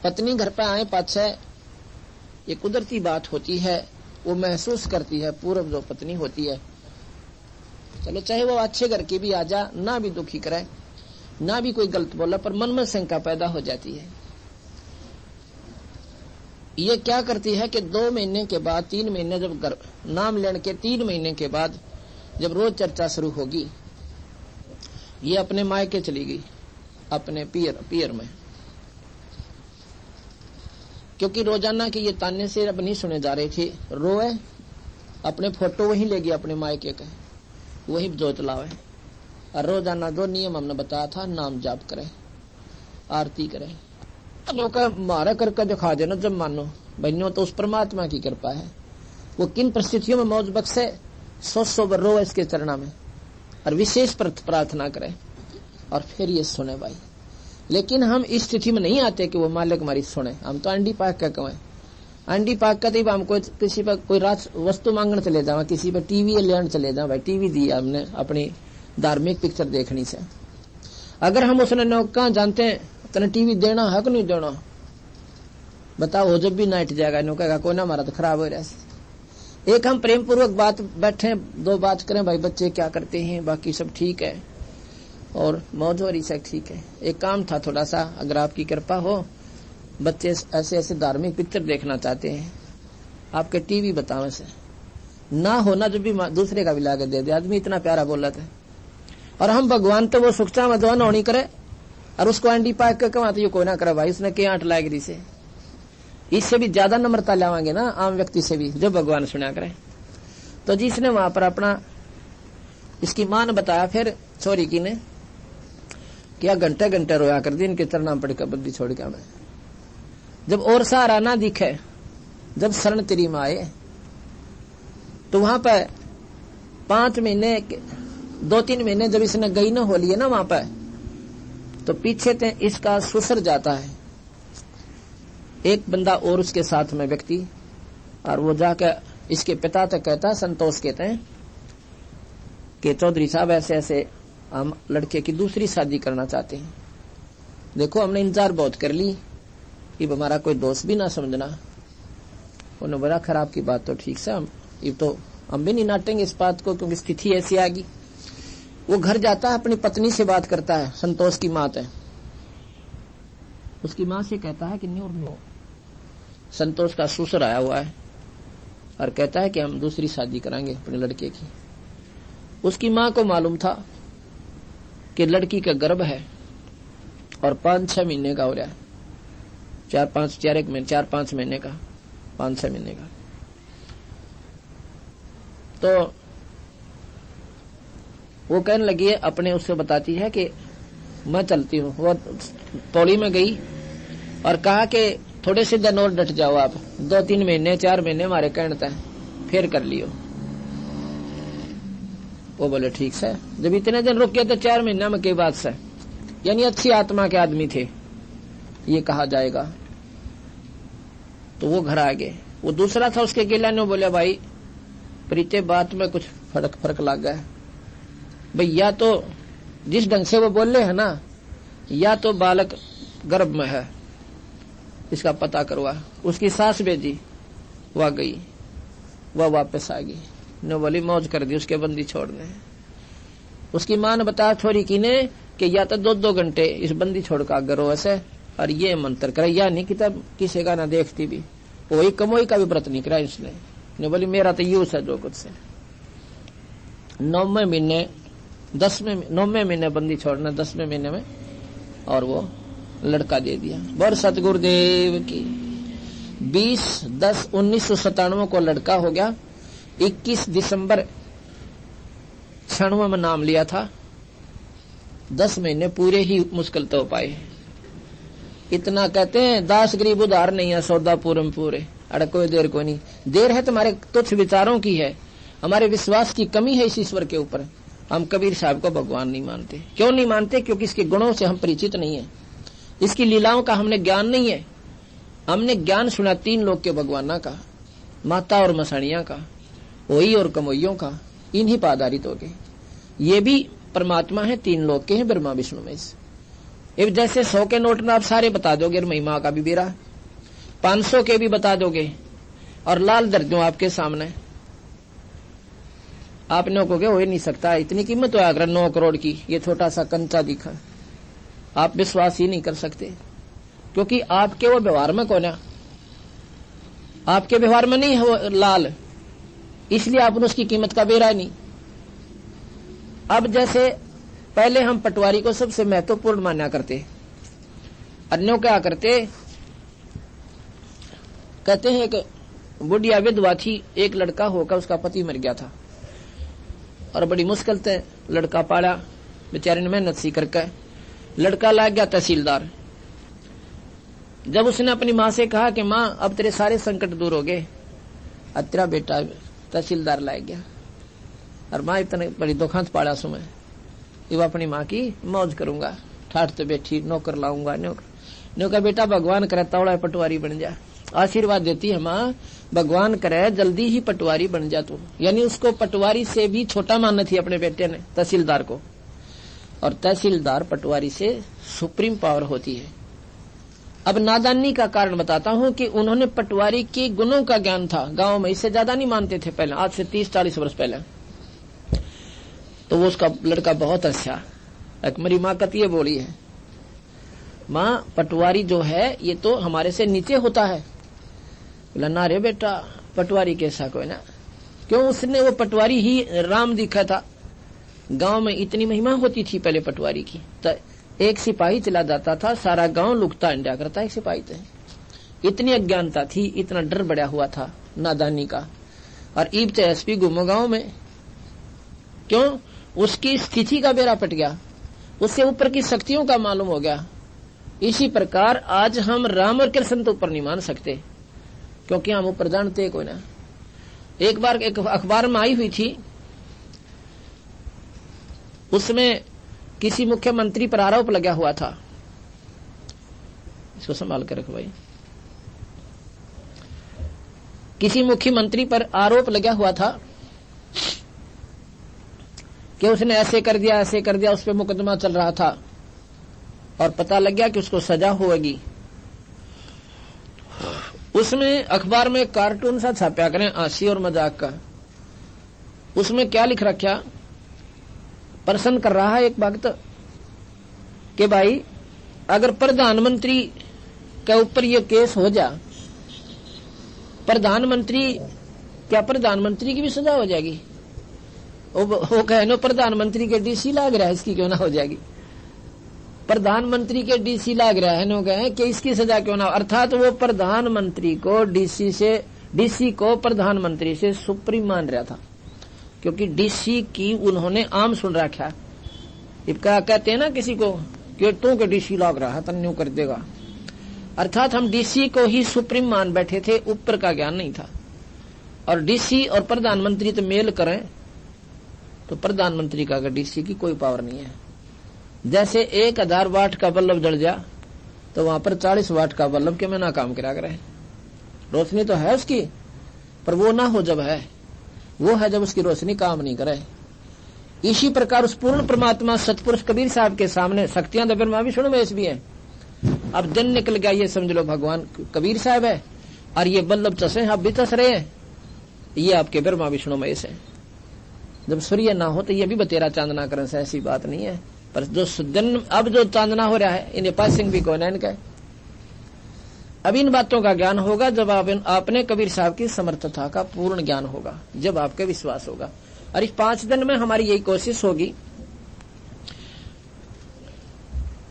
पत्नी घर पर आए पाछे ये कुदरती बात होती है, वो महसूस करती है पूर्व जो पत्नी होती है, चलो चाहे वो अच्छे घर की भी आ जा, ना भी दुखी करे, ना भी कोई गलत बोला, पर मन में शंका पैदा हो जाती है। ये क्या करती है कि 2 महीने के बाद, 3 महीने जब नाम लेने के 3 महीने के बाद जब रोज चर्चा शुरू होगी, ये अपने मायके चली गई, अपने पियर में, क्योंकि रोजाना के ये ताने से अब नहीं सुने जा रहे थे। रोए, अपने फोटो वहीं ले गए अपने मायके के, वही जोत लावे, और रोजाना 2 नियम हमने बताया था, नाम जाप करे, आरती करे। लोग मारा करके दिखा देना जब मानो बहनों, तो उस परमात्मा की कृपा है। वो किन परिस्थितियों में मौज बख्शे, 100 बार रो इसके चरणा में और विशेष प्रार्थना करें, और फिर ये सुने भाई। लेकिन हम इस स्थिति में नहीं आते कि वो मालिक हमारी सुने। हम तो अंडी पाक का कहें, अंडी पाक का तो हम कोई किसी पर कोई रात वस्तु मांगने चले जावा, किसी पर टीवी लेने चले जाओ, भाई टीवी दिया हमने अपनी धार्मिक पिक्चर देखनी से। अगर हम उसने कहाँ जानते हैं तेने टीवी देना है कि नहीं देना, बताओ। वो जब भी नाइट जाएगा नो कहेगा कोई ना हमारा तो खराब हो रहा है। एक हम प्रेम पूर्वक बात बैठे, दो बात करें, भाई बच्चे क्या करते हैं, बाकी सब ठीक है और मौज हो रही सब ठीक है। एक काम था थोड़ा सा, अगर आपकी कृपा हो, बच्चे ऐसे ऐसे धार्मिक पिक्चर देखना चाहते हैं, आपके टीवी बताओ से ना होना जब भी दूसरे का भी लाके दे दे। आदमी इतना प्यारा बोल रहा था। और हम भगवान तो वो सुखचा मधवान होनी करे और उसको अंडी पाक के कमाते कोई ना करे भाई, उसने क्या आठ लाएगी से। इससे भी ज्यादा नम्रता लावांगे ना आम व्यक्ति से भी, जब भगवान सुना करे। तो जिसने वहां पर अपना इसकी मां ने बताया फिर छोरी की ने क्या घंटे घंटे रोया कर दी, इनके चरणा पड़ कर बद्दी छोड़ के मैं। जब और सहारा ना दिखे, जब शरण तेरी मां आए, तो वहां पर 5 महीने 2-3 महीने जब इसने गई ना हो लिए ना वहां पर, तो पीछे ते इसका ससुर जाता है एक बंदा और उसके साथ में व्यक्ति, और वो जाकर इसके पिता तक कहता, संतोष कहते हैं कि चौधरी साहब ऐसे ऐसे हम लड़के की दूसरी शादी करना चाहते हैं। देखो हमने इंतजार बहुत कर ली, अब हमारा कोई दोस्त भी ना समझना। उन्होंने बड़ा खराब की बात, तो ठीक से ये तो हम भी नहीं नाटेंगे इस बात को, क्योंकि स्थिति ऐसी आ गई। वो घर जाता है, अपनी पत्नी से बात करता है, संतोष की माँ है, उसकी माँ से कहता है कि नो, संतोष का ससुर आया हुआ है और कहता है कि हम दूसरी शादी कराएंगे अपने लड़के की। उसकी माँ को मालूम था कि लड़की का गर्भ है और 5-6 महीने का हो रहा है, 4-5 महीने का, 5-6 महीने का। तो वो कहने लगी है, अपने उससे बताती है कि मैं चलती हूँ। वो पौड़ी में गई और कहा कि थोड़े से दिन और डट जाओ आप, 2-3 महीने 4 महीने हमारे कहने तक फिर कर लियो। वो बोले ठीक से। जब इतने दिन रुक गए तो 4 महीने में के बाद से, यानी अच्छी आत्मा के आदमी थे ये कहा जाएगा। तो वो घर आ गए। वो दूसरा था उसके गिला ने बोले भाई प्रीते बात में कुछ फर्क लग गया भाई, या तो जिस ढंग से वो बोल रहे हैं ना, या तो बालक गर्भ में है, इसका पता करवा। उसकी सास भेजी, वह गई, वह वापस आ गई, ने बोली मौज कर दी उसके बंदी छोड़ने। उसकी मां ने बताया छोरी की ने कि या तो 2-2 घंटे इस बंदी छोड़ का गरो ऐसे और ये मंत्र करे, या नहीं किताब किसी का ना देखती भी, वही कमोई का भी व्रत नहीं करा इसने। ने बोली मेरा तो यूं है जो कुछ से। 9वें महीने बंदी छोड़ना, 10वें महीने में, और वो लड़का दे दिया। बर सतगुरुदेव की 20-10-1997 को लड़का हो गया। 21 दिसंबर 96 में नाम लिया था। 10 महीने पूरे ही मुश्किल तो पाए। इतना कहते हैं दास गरीब उधार नहीं है, सौदा पूरम पूरे। अरे कोई देर को नहीं, देर है तुम्हारे तुच्छ विचारों की है, हमारे विश्वास की कमी है इस ईश्वर के ऊपर। हम कबीर साहब को भगवान नहीं मानते। क्यों नहीं मानते? क्योंकि इसके गुणों से हम परिचित नहीं है, इसकी लीलाओं का हमने ज्ञान नहीं है। हमने ज्ञान सुना 3 लोक के भगवाना का, माता और मसाणिया का, वही और कमोइयों का, इन्हीं पर आधारित हो गए। ये भी परमात्मा है, 3 लोक के हैं, ब्रह्मा विष्णु महेश। जैसे 100 के नोट में आप सारे बता दोगे और महिमा का भी बेरा, 500 के भी बता दोगे और लाल दर्जों आपके सामने, आपने कहोगे हो ही नहीं सकता, इतनी कीमत हो अगर 9 करोड़ की, ये छोटा सा कंचा दिखा। आप विश्वास ही नहीं कर सकते, क्योंकि आपके वो व्यवहार में कौन है, आपके व्यवहार में नहीं है वो लाल, इसलिए आपने उसकी कीमत का बेरा नहीं। अब जैसे पहले हम पटवारी को सबसे महत्वपूर्ण माना करते, अन्यों क्या करते, कहते हैं कि बुढ़िया विधवा थी, एक लड़का होकर उसका पति मर गया था और बड़ी मुश्किल से लड़का पाला, बेचारे ने मेहनत सी करके लड़का लाग गया तहसीलदार। जब उसने अपनी माँ से कहा कि माँ अब तेरे सारे संकट दूर हो गए, अब तेरा बेटा तहसीलदार लाग गया, और माँ इतने बड़ी दुखांत पाड़ा सुमे, वो अपनी माँ की मौज करूंगा, ठाठ तो बैठी नौकर लाऊंगा, नौकर बेटा भगवान करे तौड़ा पटवारी बन जा। आशीर्वाद देती है माँ, भगवान करे जल्दी ही पटवारी बन जा तू। यानी उसको पटवारी से भी छोटा माना थी अपने बेटे ने, तहसीलदार को। और तहसीलदार पटवारी से सुप्रीम पावर होती है। अब नादानी का कारण बताता हूं कि उन्होंने पटवारी के गुणों का ज्ञान था, गांव में इससे ज्यादा नहीं मानते थे पहले, आज से 30-40 वर्ष पहले। तो वो उसका लड़का बहुत अच्छा, मेरी माँ कती बोली है, माँ पटवारी जो है ये तो हमारे से नीचे होता है। बोला ना रे बेटा, पटवारी कैसा कोई ना, क्यों उसने वो पटवारी ही राम दिखा था। गांव में इतनी महिमा होती थी पहले पटवारी की, तो एक सिपाही चला जाता था, सारा गांव लुकता अंडा करता एक सिपाही थे। इतनी अज्ञानता थी, इतना डर बढ़ा हुआ था नादानी का। और ईब तो एसपी गुमो गांव में, क्यों, उसकी स्थिति का बेड़ा पट गया, उससे ऊपर की शक्तियों का मालूम हो गया। इसी प्रकार आज हम राम और कृष्ण तो ऊपर नहीं मान सकते, क्योंकि हम ऊपर जानते कोई ना। एक बार एक अखबार में आई हुई थी, उसमें किसी मुख्यमंत्री पर आरोप लगा हुआ था, इसको संभाल कर रखो भाई। किसी मुख्यमंत्री पर आरोप लगा हुआ था कि उसने ऐसे कर दिया, ऐसे कर दिया, उस पर मुकदमा चल रहा था और पता लग गया कि उसको सजा होगी। उसमें अखबार में कार्टून सा छापा करें हंसी और मजाक का। उसमें क्या लिख रखा, प्रश्न कर रहा है एक भक्त कि भाई अगर प्रधानमंत्री के ऊपर ये केस हो जा, प्रधानमंत्री, क्या प्रधानमंत्री की भी सजा हो जाएगी? वो कहे नो प्रधानमंत्री के डीसी लाग रहा है, इसकी क्यों ना हो जाएगी? प्रधानमंत्री के डीसी लाग रहा है, नो कहे कि इसकी सजा क्यों ना। अर्थात वो प्रधानमंत्री को डीसी को प्रधानमंत्री से सुप्रीम मान रहा था, क्योंकि डीसी की उन्होंने आम सुन रखा। क्या कहते हैं ना किसी को कि तू के डीसी लाग रहा है, तन्यू कर देगा। अर्थात हम डीसी को ही सुप्रीम मान बैठे थे, ऊपर का ज्ञान नहीं था। और डीसी और प्रधानमंत्री तो मेल करें तो प्रधानमंत्री का डीसी की कोई पावर नहीं है। जैसे 1000 वाट का बल्ब जल जा तो वहां पर 40 वाट का बल्ब के में ना काम करा करे, रोशनी तो है उसकी, पर वो ना हो जब है, वो है जब उसकी रोशनी काम नहीं करे। इसी प्रकार उस पूर्ण परमात्मा सतपुरुष कबीर साहब के सामने शक्तियां तो ब्रह्मा विष्णु महेश भी है। अब दिन निकल गया, ये समझ लो भगवान कबीर साहब है, और ये बल्लभ चसे आप भी चस रहे हैं, ये आपके ब्रह्मा विष्णु महेश है। जब सूर्य ना हो तो ये भी बतेरा चांदना करें से, ऐसी बात नहीं है। पर जो दिन अब जो चांदना हो रहा है, इन्हें पासिंग भी कौन है इनका। अब इन बातों का ज्ञान होगा जब आपने कबीर साहब की समर्थता का पूर्ण ज्ञान होगा, जब आपके विश्वास होगा। और इस 5 दिन में हमारी यही कोशिश होगी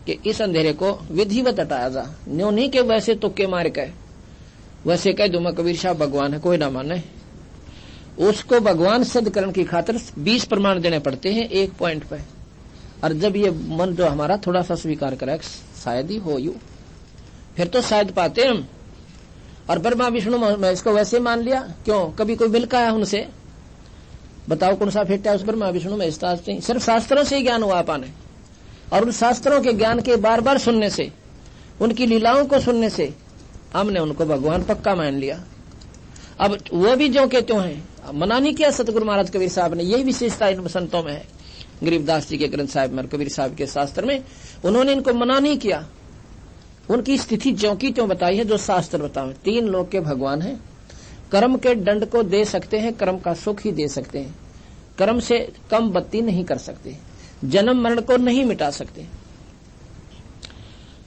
कि इस अंधेरे को विधिवत हटाया जा। न्यों नहीं के वैसे तुक्के मार के वैसे कह दूं मैं कबीर साहब भगवान है, कोई ना माने। उसको भगवान सिद्ध करने की खातिर 20 प्रमाण देने पड़ते हैं एक पॉइंट पे। और जब ये मन जो हमारा थोड़ा सा स्वीकार करे शायद ही हो यू, फिर तो शायद पाते हम। और ब्रह्मा विष्णु मैं इसको वैसे मान लिया, क्यों कभी कोई मिल का है उनसे, बताओ कौन सा फेटा है उस ब्रह्मा विष्णु में? सिर्फ शास्त्रों से ही ज्ञान हुआ पाने, और उन शास्त्रों के ज्ञान के बार बार सुनने से, उनकी लीलाओं को सुनने से हमने उनको भगवान पक्का मान लिया। अब वो भी जो के त्यों है, मना नहीं किया सतगुरु महाराज कबीर साहब ने। यही विशेषता इन संतों में है, गरीबदास जी के ग्रंथ साहिब में, कबीर साहब के शास्त्र में उन्होंने इनको मना नहीं किया। उनकी स्थिति ज्यों की त्यों बताई है जो शास्त्र बताओ। 3 लोक के भगवान हैं, कर्म के दंड को दे सकते हैं, कर्म का सुख ही दे सकते हैं, कर्म से कम बत्ती नहीं कर सकते, जन्म मरण को नहीं मिटा सकते।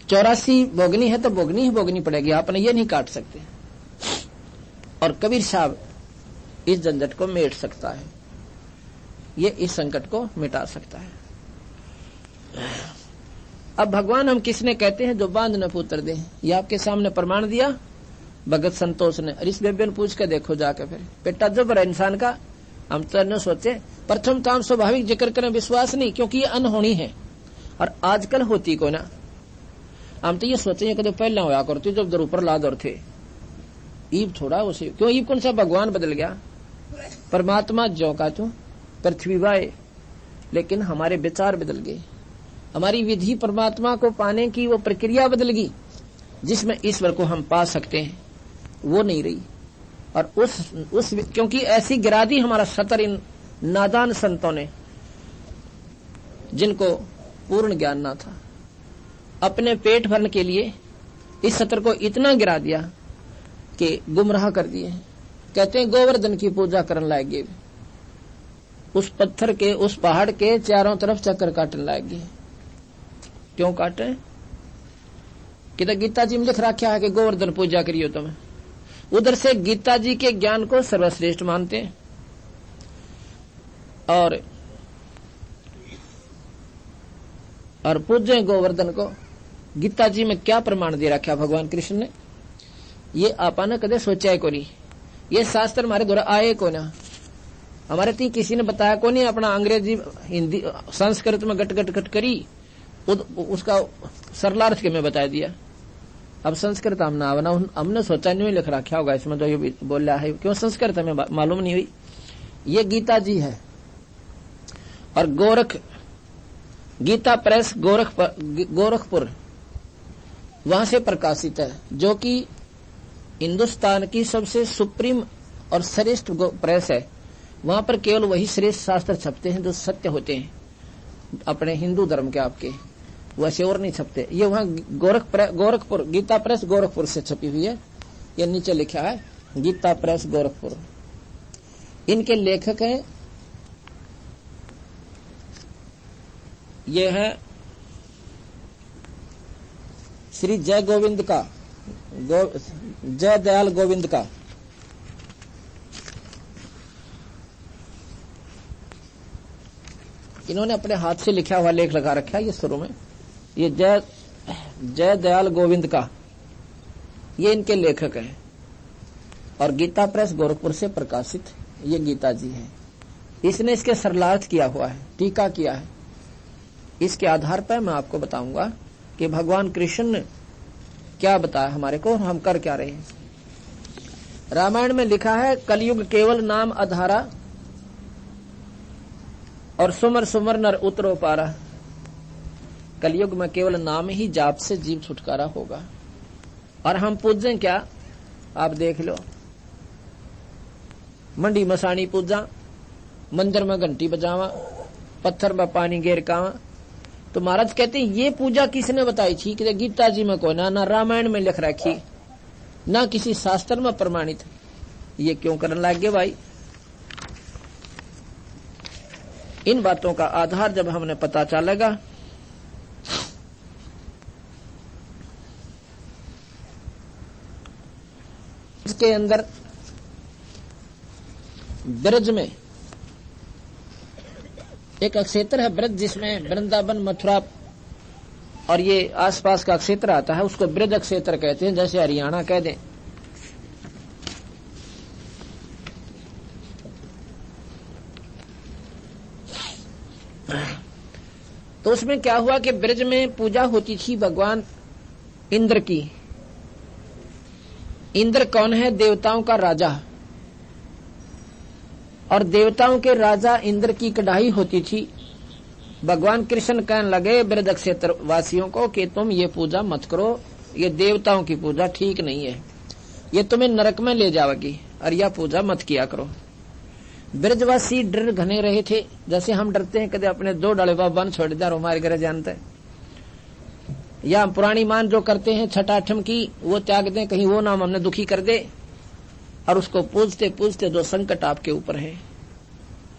84 भोगनी है तो भोगनी ही भोगनी पड़ेगी, आपने ये नहीं काट सकते। और कबीर साहब इस झंझट को मेट सकता है, ये इस संकट को मिटा सकता है। अब भगवान हम किसने कहते हैं? जो बांध न पुत्र दे। ये आपके सामने प्रमाण दिया भगत संतोष ने। और इस बेबे पूछ के देखो जाके, फिर पेटा जबर है इंसान का। हम तो न सोचे, प्रथम तो हम स्वाभाविक जिक्र करें विश्वास नहीं, क्योंकि ये अनहोनी है और आजकल होती को ना। हम तो ये सोचे कदम पहले होया करती जब दर ऊपर लादर थे, ईब थोड़ा उसे क्यों, ईब कौन सा भगवान बदल गया? परमात्मा जो का तू पृथ्वी वाए, लेकिन हमारे विचार बदल गए, हमारी विधि परमात्मा को पाने की वो प्रक्रिया बदल गई, जिसमें ईश्वर को हम पा सकते हैं, वो नहीं रही। और उस क्योंकि ऐसी गिरा दी हमारा सतर इन नादान संतों ने, जिनको पूर्ण ज्ञान ना था। अपने पेट भरने के लिए इस सत्र को इतना गिरा दिया कि गुमराह कर दिए। कहते हैं गोवर्धन की पूजा करने लग गए, उस पत्थर के उस पहाड़ के चारों तरफ चक्कर काटने लग गए। क्यों काटे? कि तो गीता जी में लिख रखा है कि गोवर्धन पूजा करियो तुम्हें। उधर से गीता जी के ज्ञान को सर्वश्रेष्ठ मानते हैं और पूज्य गोवर्धन को। गीता जी में क्या प्रमाण दे रखा भगवान कृष्ण ने, ये आपा ने कदे सोचा को नहीं। ये शास्त्र हमारे द्वारा आए को ना, हमारे ती किसी ने बताया को नहीं। अपना अंग्रेजी हिंदी संस्कृत में गट गट गट करी, उसका सरलार्थ के में बता दिया। अब संस्कृत हमने सोचा नहीं लिख रखा होगा इसमें, तो ये बोल रहा है क्यों संस्कृत हमें मालूम नहीं हुई। ये गीता जी है और गीता प्रेस गोरखपुर वहां से प्रकाशित है, जो कि हिंदुस्तान की सबसे सुप्रीम और श्रेष्ठ प्रेस है। वहां पर केवल वही श्रेष्ठ शास्त्र छपते हैं जो सत्य होते हैं अपने हिंदू धर्म के, आपके वैसे और नहीं छपते। ये वहां गोरखपुर गीता प्रेस गोरखपुर से छपी हुई है। ये नीचे लिखा है गीता प्रेस गोरखपुर। इनके लेखक हैं, ये है श्री जय दयाल गोविंद का। इन्होंने अपने हाथ से लिखा हुआ लेख लगा रखा है ये शुरू में। ये जय दयाल गोविंद का, ये इनके लेखक हैं और गीता प्रेस गोरखपुर से प्रकाशित ये गीता जी है। इसने इसके सरलार्थ किया हुआ है, टीका किया है। इसके आधार पर मैं आपको बताऊंगा कि भगवान कृष्ण ने क्या बताया हमारे को और हम कर क्या रहे हैं। रामायण में लिखा है कलयुग केवल नाम आधारा और सुमर सुमर नर उतरो पारा। कलयुग में केवल नाम ही जाप से जीव छुटकारा होगा। और हम पूजें क्या, आप देख लो, मंडी मसाणी पूजा, मंदिर में घंटी बजावा, पत्थर में पानी गेर कावा। तो महाराज कहते हैं ये पूजा किसने बताई थी? कि गीता जी में कोई ना रामायण में लिख रखी, ना किसी शास्त्र में प्रमाणित। ये क्यों करने लग गए भाई? इन बातों का आधार जब हमने पता चलेगा इसके अंदर ब्रज में एक क्षेत्र है ब्रज, जिसमें वृंदावन मथुरा और ये आसपास का क्षेत्र आता है, उसको ब्रज क्षेत्र कहते हैं, जैसे हरियाणा कह दें। तो उसमें क्या हुआ कि ब्रज में पूजा होती थी भगवान इंद्र की। इंद्र कौन है? देवताओं का राजा। और देवताओं के राजा इंद्र की कढ़ाई होती थी। भगवान कृष्ण कहने लगे ब्रज क्षेत्र वासियों को कि तुम ये पूजा मत करो, ये देवताओं की पूजा ठीक नहीं है, ये तुम्हें नरक में ले जाएगी और यह पूजा मत किया करो। ब्रजवासी डर घने रहे थे, जैसे हम डरते हैं कदे अपने दो डाले बाबा ने छोड़ दिया हमारे घर जानते हैं, या पुरानी मान जो करते हैं छठाठम की वो त्याग दें, कहीं वो नाम हमने दुखी कर दे। और उसको पूजते पूजते जो संकट आपके ऊपर है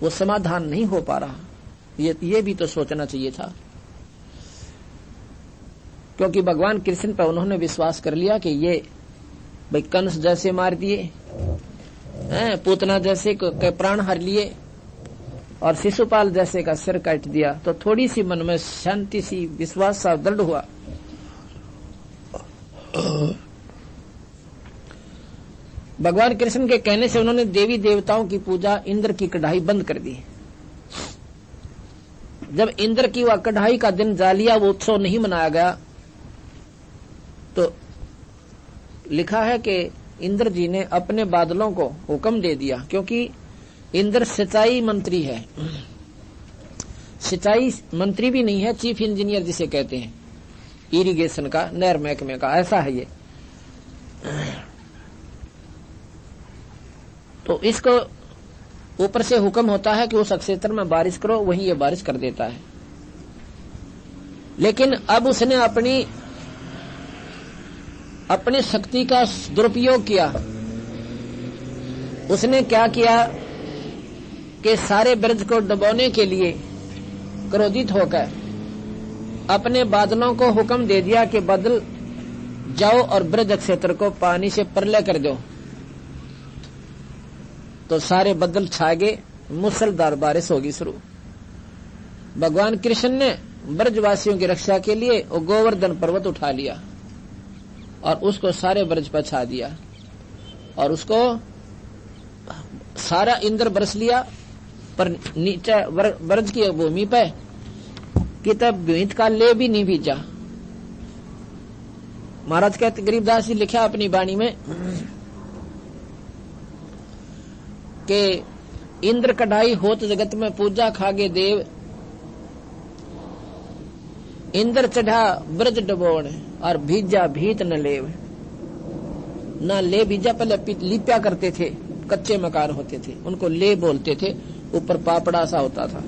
वो समाधान नहीं हो पा रहा, ये भी तो सोचना चाहिए था। क्योंकि भगवान कृष्ण पर उन्होंने विश्वास कर लिया कि ये भाई कंस जैसे मार दिए, पूतना जैसे के प्राण हर लिए और शिशुपाल जैसे का सिर काट दिया, तो थोड़ी सी मन में शांति सी विश्वास सा दृढ़ हुआ। भगवान कृष्ण के कहने से उन्होंने देवी देवताओं की पूजा, इंद्र की कढ़ाई बंद कर दी। जब इंद्र की वह कढ़ाई का दिन जालिया वो उत्सव नहीं मनाया गया, तो लिखा है कि इंद्र जी ने अपने बादलों को हुक्म दे दिया, क्योंकि इंद्र सिंचाई मंत्री है, सिंचाई मंत्री भी नहीं है, चीफ इंजीनियर जिसे कहते हैं, इरिगेशन का, नहर महकमे का, ऐसा है ये। तो इसको ऊपर से हुक्म होता है कि उस क्षेत्र में बारिश करो, वहीं ये बारिश कर देता है। लेकिन अब उसने अपनी शक्ति का दुरुपयोग किया। उसने क्या किया कि सारे ब्रज को डुबोने के लिए क्रोधित होकर अपने बादलों को हुक्म दे दिया कि बादल जाओ और ब्रज क्षेत्र को पानी से प्रलय कर दो। तो सारे बादल छा गए, मूसलधार बारिश होगी शुरू। भगवान कृष्ण ने ब्रजवासियों की रक्षा के लिए वो गोवर्धन पर्वत उठा लिया और उसको सारे ब्रज पर छा दिया और उसको सारा इंद्र बरस लिया, पर नीचे ब्रज की भूमि पे कि तब भीत का ले भी नहीं बीजा। महाराज कहते, गरीबदास जी लिखा अपनी वाणी में कि इंद्र कढ़ाई होत जगत में पूजा खागे देव, इंद्र चढ़ा ब्रज डबोण और भीजा भीत न लेव। ना ले बीजा, पहले लिप्या करते थे, कच्चे मकान होते थे, उनको ले बोलते थे, ऊपर पापड़ा सा होता था।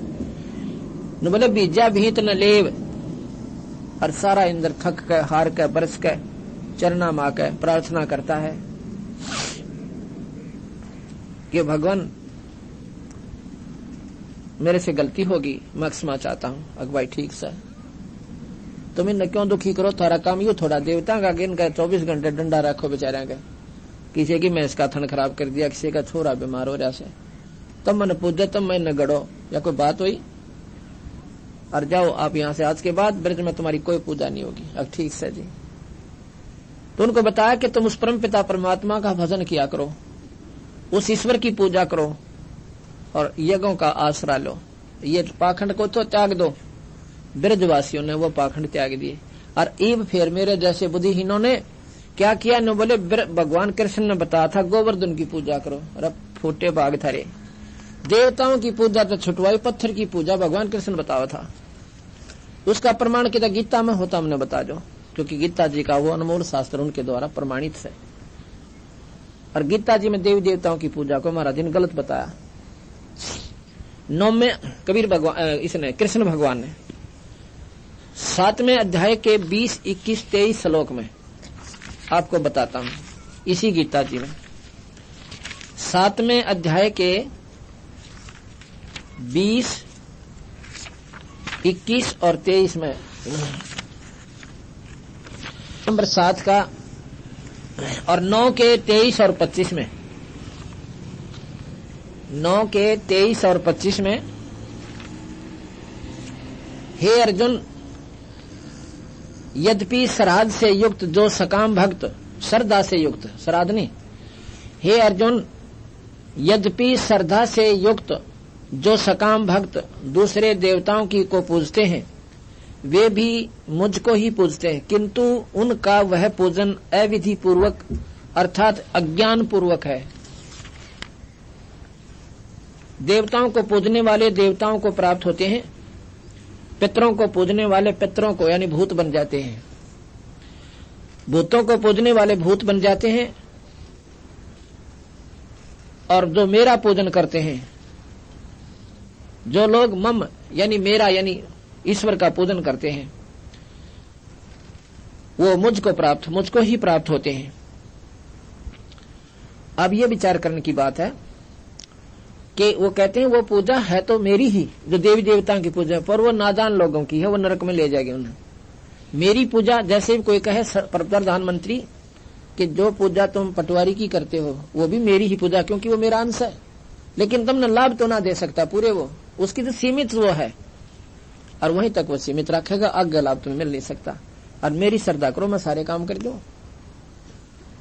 न बोले बीजा भीत न लेव, और सारा इंद्र थक के हार के बरस के चरना मा के प्रार्थना करता है कि भगवान मेरे से गलती होगी, मैं क्षमा चाहता हूँ। अगवाई ठीक से तुम इन्हें क्यों दुखी करो, थारा काम यू थोड़ा देवता का गिन का 24 घंटे डंडा रखो बेचारा का, किसी की मैं इसका थन खराब कर दिया, किसी का छोरा बीमार हो रहा से, तब मैंने पूजा, तब मैंने गड़ो या कोई बात हुई, और जाओ आप यहाँ से, आज के बाद ब्रज में तुम्हारी कोई पूजा नहीं होगी। अब ठीक से जी। तो उनको बताया कि तुम उस परम पिता परमात्मा का भजन किया करो, उस ईश्वर की पूजा करो और यज्ञों का आसरा लो, ये पाखंड को तो त्याग दो। ब्रजवासियों ने वो पाखंड त्याग दिए और एक फिर मेरे जैसे बुद्धिहीनों ने क्या किया, न बोले भगवान कृष्ण ने बताया था गोवर्धन की पूजा करो, और फूटे बाग थारे देवताओं की पूजा तो छुटवाई, पत्थर की पूजा भगवान कृष्ण बताया था। उसका प्रमाण कितना गीता में होता हमने बता दो, क्योंकि गीता जी का वो अनमोल शास्त्र उनके द्वारा प्रमाणित है। और गीता जी में देवी देवताओं की पूजा को महाराज ने गलत बताया। 9 में कबीर भगवान, इसने कृष्ण भगवान ने 7वें अध्याय के 20, 21, 23 श्लोक में आपको बताता हूं, इसी गीता जी में 7वें अध्याय के 20, 21 और 23 में, नंबर 7 का, और 9 के 23 और 25 में, 9 के 23 और 25 में, हे अर्जुन, यद्यपि श्राद्ध से युक्त जो सकाम भक्त, श्रद्धा से युक्त, श्राद्ध नहीं, हे अर्जुन, यद्यपि श्रद्धा से युक्त जो सकाम भक्त दूसरे देवताओं की को पूजते हैं, वे भी मुझको ही पूजते हैं, किंतु उनका वह पूजन अविधि पूर्वक अर्थात अज्ञान पूर्वक है। देवताओं को पूजने वाले देवताओं को प्राप्त होते हैं, पितरों को पूजने वाले पितरों को यानी भूत बन जाते हैं, भूतों को पूजने वाले भूत बन जाते हैं, और जो मेरा पूजन करते हैं, जो लोग मम यानी मेरा यानी ईश्वर का पूजन करते हैं, वो मुझको ही प्राप्त होते हैं। अब ये विचार करने की बात है कि वो कहते हैं वो पूजा है तो मेरी ही, जो देवी देवताओं की पूजा, पर वो नादान लोगों की है, वो नरक में ले जाएगी उन्हें। मेरी पूजा, जैसे कोई कहे प्रधानमंत्री कि जो पूजा तुम पटवारी की करते हो वो भी मेरी ही पूजा, क्योंकि वो मेरा अंश है, लेकिन तुमने लाभ तो ना दे सकता पूरे, वो उसकी तो सीमित वो है और वहीं तक वो सीमित रखेगा, आगे लाभ तुम्हें मिल नहीं सकता। और मेरी श्रद्धा करो, मैं सारे काम कर दूं।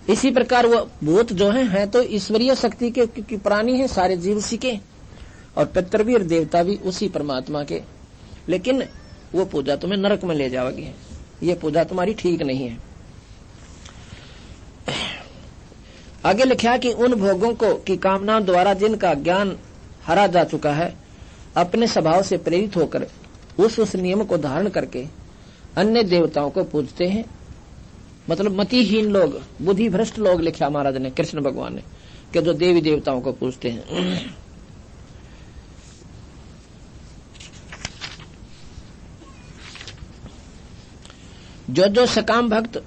इसी प्रकार वो भूत जो है तो ईश्वरीय शक्ति के, क्योंकि प्राणी है, सारे जीव उसी के, और पितर भी और देवता भी उसी परमात्मा के, लेकिन वो पूजा तुम्हें नरक में ले जाओगी, ये पूजा तुम्हारी ठीक नहीं है। आगे लिखा कि उन भोगों को की कामनाओं द्वारा जिनका ज्ञान हरा जा चुका है, अपने स्वभाव से प्रेरित होकर उस नियम को धारण करके अन्य देवताओं को पूजते हैं। मतलब मतिहीन लोग, बुद्धि भ्रष्ट लोग, लिखा महाराज ने, कृष्ण भगवान ने, कि जो देवी देवताओं को पूजते हैं। जो जो सकाम भक्त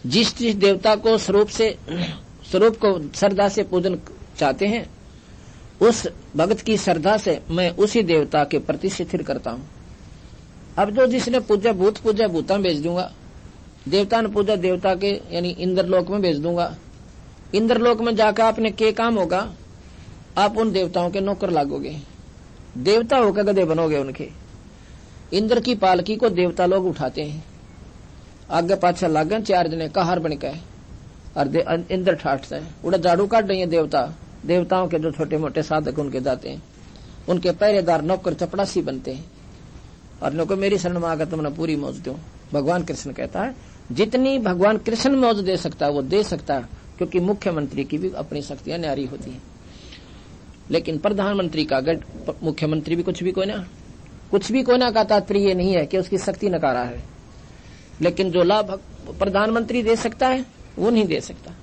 जिस जिस देवता को स्वरूप को श्रद्धा से पूजन चाहते हैं, उस भक्त की श्रद्धा से मैं उसी देवता के प्रति शिथिल करता हूं। अब जो जिसने पूजा भूता में भेज दूंगा, देवता ने पूजा देवता के यानी इंद्रलोक में भेज दूंगा। इंद्रलोक में जाकर आपने के काम होगा, आप उन देवताओं के नौकर लागोगे, देवता होकर गधे बनोगे उनके। इंद्र की पालकी को देवता लोग उठाते हैं, आगे पाछे लागन 4 जने कहार बन के, और इंद्र ठाटते हैं, उड़ा झाड़ू काट रही है देवताओं के जो छोटे मोटे साधक उनके जाते हैं, उनके पहरेदार नौकर चपड़ासी बनते हैं। और लोगों मेरी शरण में आकर तुमने पूरी मौज दो। भगवान कृष्ण कहता है जितनी भगवान कृष्ण मौज दे सकता है वो दे सकता है, क्योंकि मुख्यमंत्री की भी अपनी शक्तियां न्यारी होती हैं। लेकिन प्रधानमंत्री का अगर मुख्यमंत्री भी कुछ भी कोई ना का तात्पर्य ये नहीं है कि उसकी शक्ति नकारा है, लेकिन जो लाभ प्रधानमंत्री दे सकता है वो नहीं दे सकता।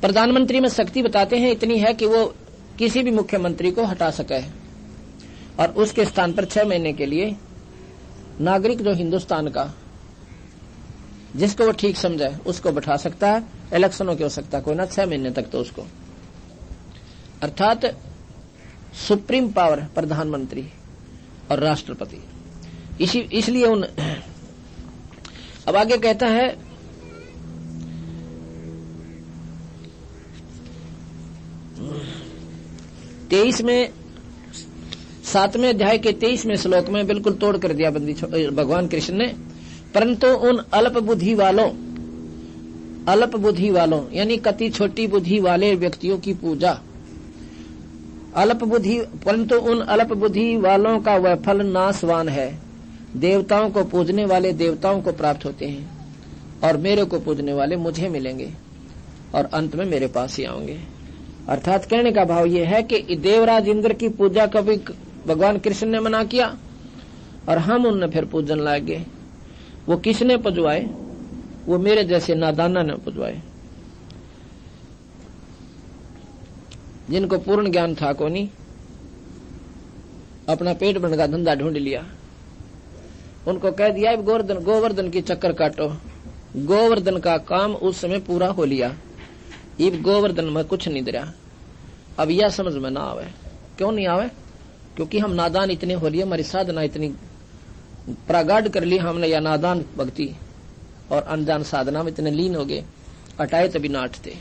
प्रधानमंत्री में शक्ति बताते हैं इतनी है कि वो किसी भी मुख्यमंत्री को हटा सके और उसके स्थान पर 6 महीने के लिए नागरिक जो हिंदुस्तान का जिसको वो ठीक समझे उसको बैठा सकता है। इलेक्शनों की हो सकता कोई ना 6 महीने तक तो उसको, अर्थात सुप्रीम पावर प्रधानमंत्री और राष्ट्रपति। इसलिए उन अब आगे कहता है में 7वें अध्याय के 23वें श्लोक में बिल्कुल तोड़ कर दिया बंदी भगवान कृष्ण ने। परंतु उन अल्प बुद्धि वालों यानी कति छोटी बुद्धि वाले व्यक्तियों की पूजा परंतु उन अल्प बुद्धि वालों का वह फल नाशवान है। देवताओं को पूजने वाले देवताओं को प्राप्त होते हैं और मेरे को पूजने वाले मुझे मिलेंगे और अंत में मेरे पास ही आएंगे। अर्थात कहने का भाव यह है कि देवराज इंद्र की पूजा कभी भगवान कृष्ण ने मना किया और हम उनने फिर पूजन लागे। वो किसने पुजवाए? वो मेरे जैसे नादाना ने पुजवाए, जिनको पूर्ण ज्ञान था को नहीं, अपना पेट भरने का धंधा ढूंढ लिया। उनको कह दिया गोवर्धन की चक्कर काटो। गोवर्धन का काम उस समय पूरा हो लिया, इब गोवर्धन में कुछ नहीं दरिया। अब यह समझ में ना आवे। क्यों नहीं आवे? क्योंकि हम नादान इतने हो लिए, हमारी साधना इतनी प्रगाढ़ कर ली हमने, या नादान भक्ति और अनजान साधना में इतने लीन हो गए, अटाए तभी नाटते।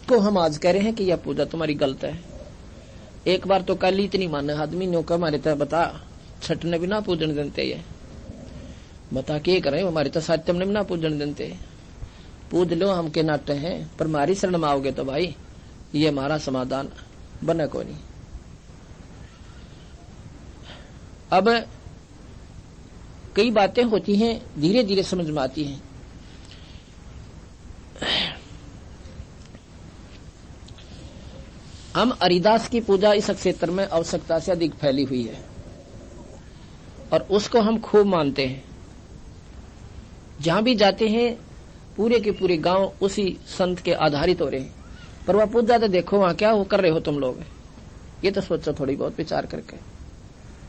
तो हम आज कह रहे हैं कि यह पूजा तुम्हारी गलत है। एक बार तो कल इतनी माने आदमी ने कहा हमारे तो बता छठ ने भी ना पूजन देते, ये बता के करें हमारे तो सात्यम ने भी ना पूजन देते। पूज लो हम के नाट्य हैं, पर हमारी शरण में आओगे तो भाई ये हमारा समाधान बने को नहीं। अब कई बातें होती हैं धीरे धीरे समझ में आती हैं। हम हरिदास की पूजा इस क्षेत्र में आवश्यकता से अधिक फैली हुई है और उसको हम खूब मानते हैं। जहां भी जाते हैं पूरे के पूरे गांव उसी संत के आधारित हो रहे हैं। पर वह पूजा तो देखो वहां क्या कर रहे हो तुम लोग, ये तो सोचो थोड़ी बहुत विचार करके।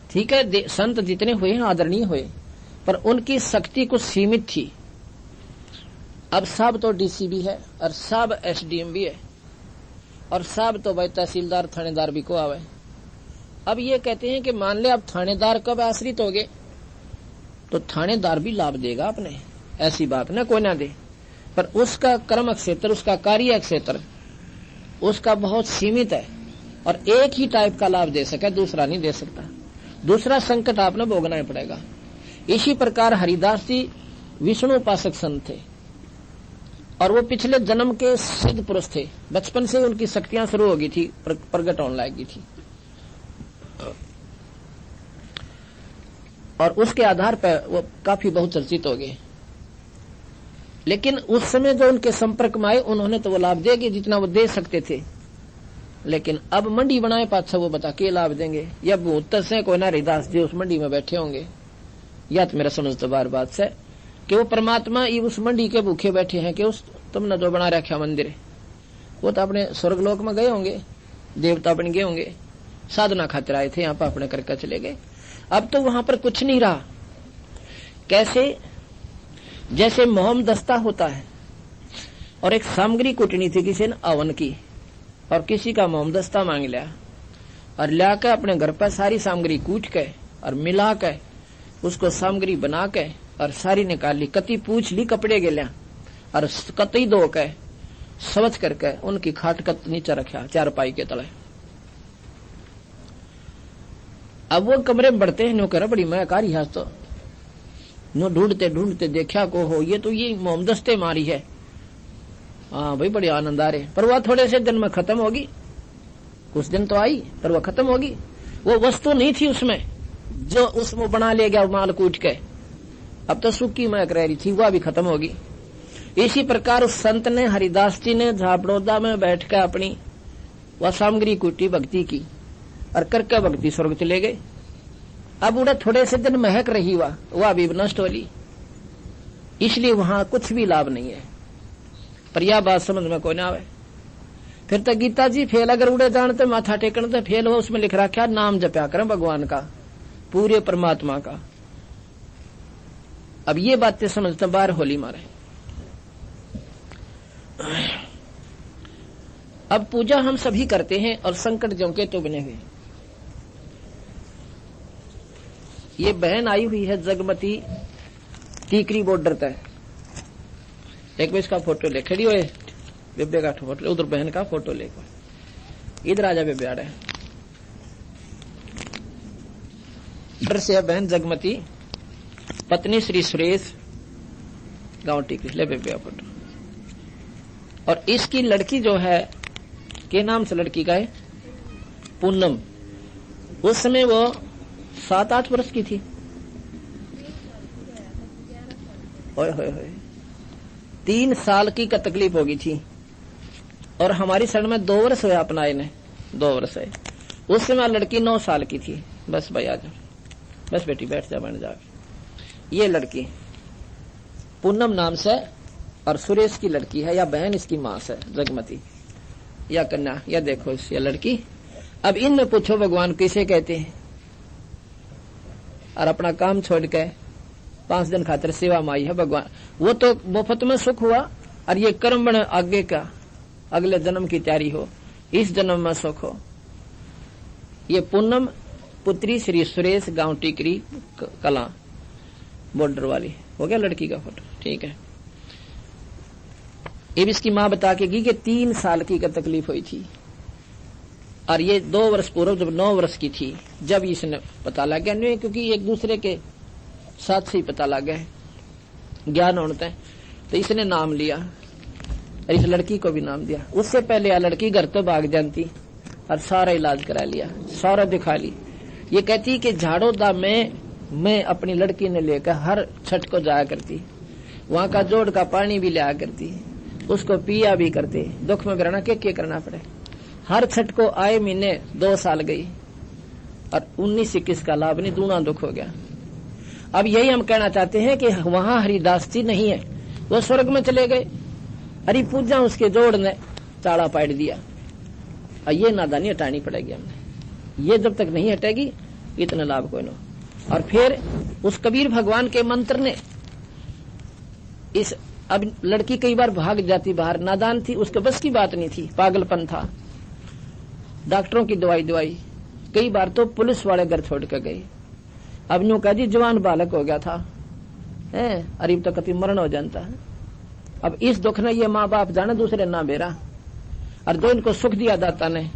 ठीक है संत जितने हुए आदरणीय हुए, पर उनकी शक्ति कुछ सीमित थी। अब सब तो डीसी भी है और सब एसडीएम भी है और सब तो भाई तहसीलदार थानेदार भी को आवे। अब ये कहते हैं कि मान ले अब थानेदार कब आश्रित हो गए तो थानेदार भी लाभ देगा अपने, ऐसी बात ना कोई ना दे, पर उसका कर्म क्षेत्र उसका कार्य क्षेत्र उसका बहुत सीमित है और एक ही टाइप का लाभ दे सके, दूसरा नहीं दे सकता। दूसरा संकट आपने भोगना ही पड़ेगा। इसी प्रकार हरिदास जी विष्णु उपासक संत थे और वो पिछले जन्म के सिद्ध पुरुष थे। बचपन से उनकी शक्तियां शुरू हो गई थी, प्रकट होने लगी थी और उसके आधार पर वो काफी बहुचर्चित हो गए। लेकिन उस समय जो उनके संपर्क में आए उन्होंने तो वो लाभ देंगे जितना वो दे सकते थे। लेकिन अब मंडी बनाए पाछा वो बता के लाभ देंगे, या भूत से कोई ना हरिदास जी उस मंडी में बैठे होंगे, या तो मेरा समझ तो बार बात से कि वो परमात्मा ही उस मंडी के भूखे बैठे हैं कि उस तुमने जो बना रखा मंदिर वो तो अपने स्वर्गलोक में गए होंगे, देवता बन गए होंगे, साधना खातिर आए थे यहाँ पर अपने करके चले गए। अब तो वहां पर कुछ नहीं रहा। कैसे? जैसे मोहम दस्ता होता है और एक सामग्री कुटनी थी किसी ने अवन की, और किसी का मोहम दस्ता मांग लिया और लाकर अपने घर पर सारी सामग्री कूट के और मिला के उसको सामग्री बना के और सारी निकाल ली, कति पूछ ली कपड़े गेलिया और कतई धो के स्वच्छ करके उनकी खाट का नीचे रखा चारपाई के तले। अब वो कमरे में बढ़ते हैं, नो करा बड़ी मैं कारी हाथ तो नो ढूंढते ढूंढते देखा को हो ये तो ये मोमदस्ते मारी है। हाँ भाई बड़े आनंद आ रहे, पर वह थोड़े से दिन में खत्म होगी। कुछ दिन तो आई पर वह खत्म होगी। वो वस्तु नहीं थी उसमें जो उसमें बना ले गया माल कूट के, अब तो सुखी महक रह रही थी, वह भी खत्म होगी। इसी प्रकार उस संत ने, हरिदास जी ने झापड़ौदा में बैठकर अपनी वह सामग्री कूटी, भक्ति की और करके भक्ति स्वर्ग चले गए। अब उड़े थोड़े से दिन महक रही वह भी नष्ट हो ली, इसलिए वहां कुछ भी लाभ नहीं है। पर यह बात समझ में कोई ना आवे। फिर तो गीता जी फेल अगर उड़े जानते माथा टेकन तो फेल हो, उसमें लिख रखा नाम जपया करें भगवान का, पूरे परमात्मा का। अब ये बातें समझते बाहर होली मारे। अब पूजा हम सभी करते हैं और संकट जो के तो बने हुए। ये बहन आई हुई है जगमती टीकरी बॉर्डर तक, एक बार इसका फोटो ले खड़ी हुए बेबे का फोटो, उधर बहन का फोटो ले, इधर आजा बेबे आ रहा है। इधर से बहन जगमती, पत्नी श्री सुरेश, गांव टीकरी, ले बेबे का फोटो। और इसकी लड़की जो है, के नाम से लड़की का है? पूनम। उस समय वो 7-8 वर्ष की थी। ओए होए होए, 3 साल की का तकलीफ होगी थी। और हमारी शरण में 2 वर्ष हुए अपनाए ने, 2 वर्ष है। उस समय लड़की 9 साल की थी। बस भाई आ जा, बस बेटी बैठ जा, बन जा। ये लड़की पूनम नाम से और सुरेश की लड़की है, या बहन इसकी मां से जगमती, या कन्या, या देखो ये लड़की। अब इनमें पूछो भगवान किसे कहते हैं? और अपना काम छोड़ के 5 दिन खातिर सेवा में आई है भगवान। वो तो मुफ्त में सुख हुआ, और ये कर्म बने आगे का, अगले जन्म की तैयारी हो, इस जन्म में सुख हो। ये पूनम पुत्री श्री सुरेश, गांव टीकरी कला बॉर्डर वाली। हो गया लड़की का फोटो, ठीक है। ये भी इसकी मां बता के गई कि 3 साल की का तकलीफ हुई थी, और ये 2 वर्ष पूर्व जब 9 वर्ष की थी, जब इसने पता लग गया, नहीं क्योंकि एक दूसरे के साथ से ही पता लग गया ज्ञान होता है, तो इसने नाम लिया और इस लड़की को भी नाम दिया। उससे पहले यह लड़की घर तो भाग जानती और सारा इलाज करा लिया, सारा दिखा ली। ये कहती कि झाड़ोदा में मैं अपनी लड़की ने लेकर हर छठ को जाया करती, वहां का जोड़ का पानी भी लिया करती, उसको पिया भी करते, दुख में करना क्या करना पड़े। हर छठ को आए महीने 2 साल गई और 19-21 का लाभ नहीं, दूना दुख हो गया। अब यही हम कहना चाहते हैं कि वहां हरिदास जी नहीं है, वो स्वर्ग में चले गए। हरि पूजा उसके जोड़ ने चाड़ा पाड़ दिया, और ये नादानी हटानी पड़ेगी हमने। ये जब तक नहीं हटेगी इतना लाभ कोई ना। और फिर उस कबीर भगवान के मंत्र ने इस, अब लड़की कई बार भाग जाती बाहर, नादान थी, उसके बस की बात नहीं थी, पागलपन था, डॉक्टरों की दवाई, कई बार तो पुलिस वाले घर छोड़ कर गए। अब यूं कह जी जवान बालक हो गया था, अरीब तो कति मरण हो जाता है। अब इस दुख ने ये माँ बाप जाने दूसरे ना बेरा, और जो इनको सुख दिया दाता ने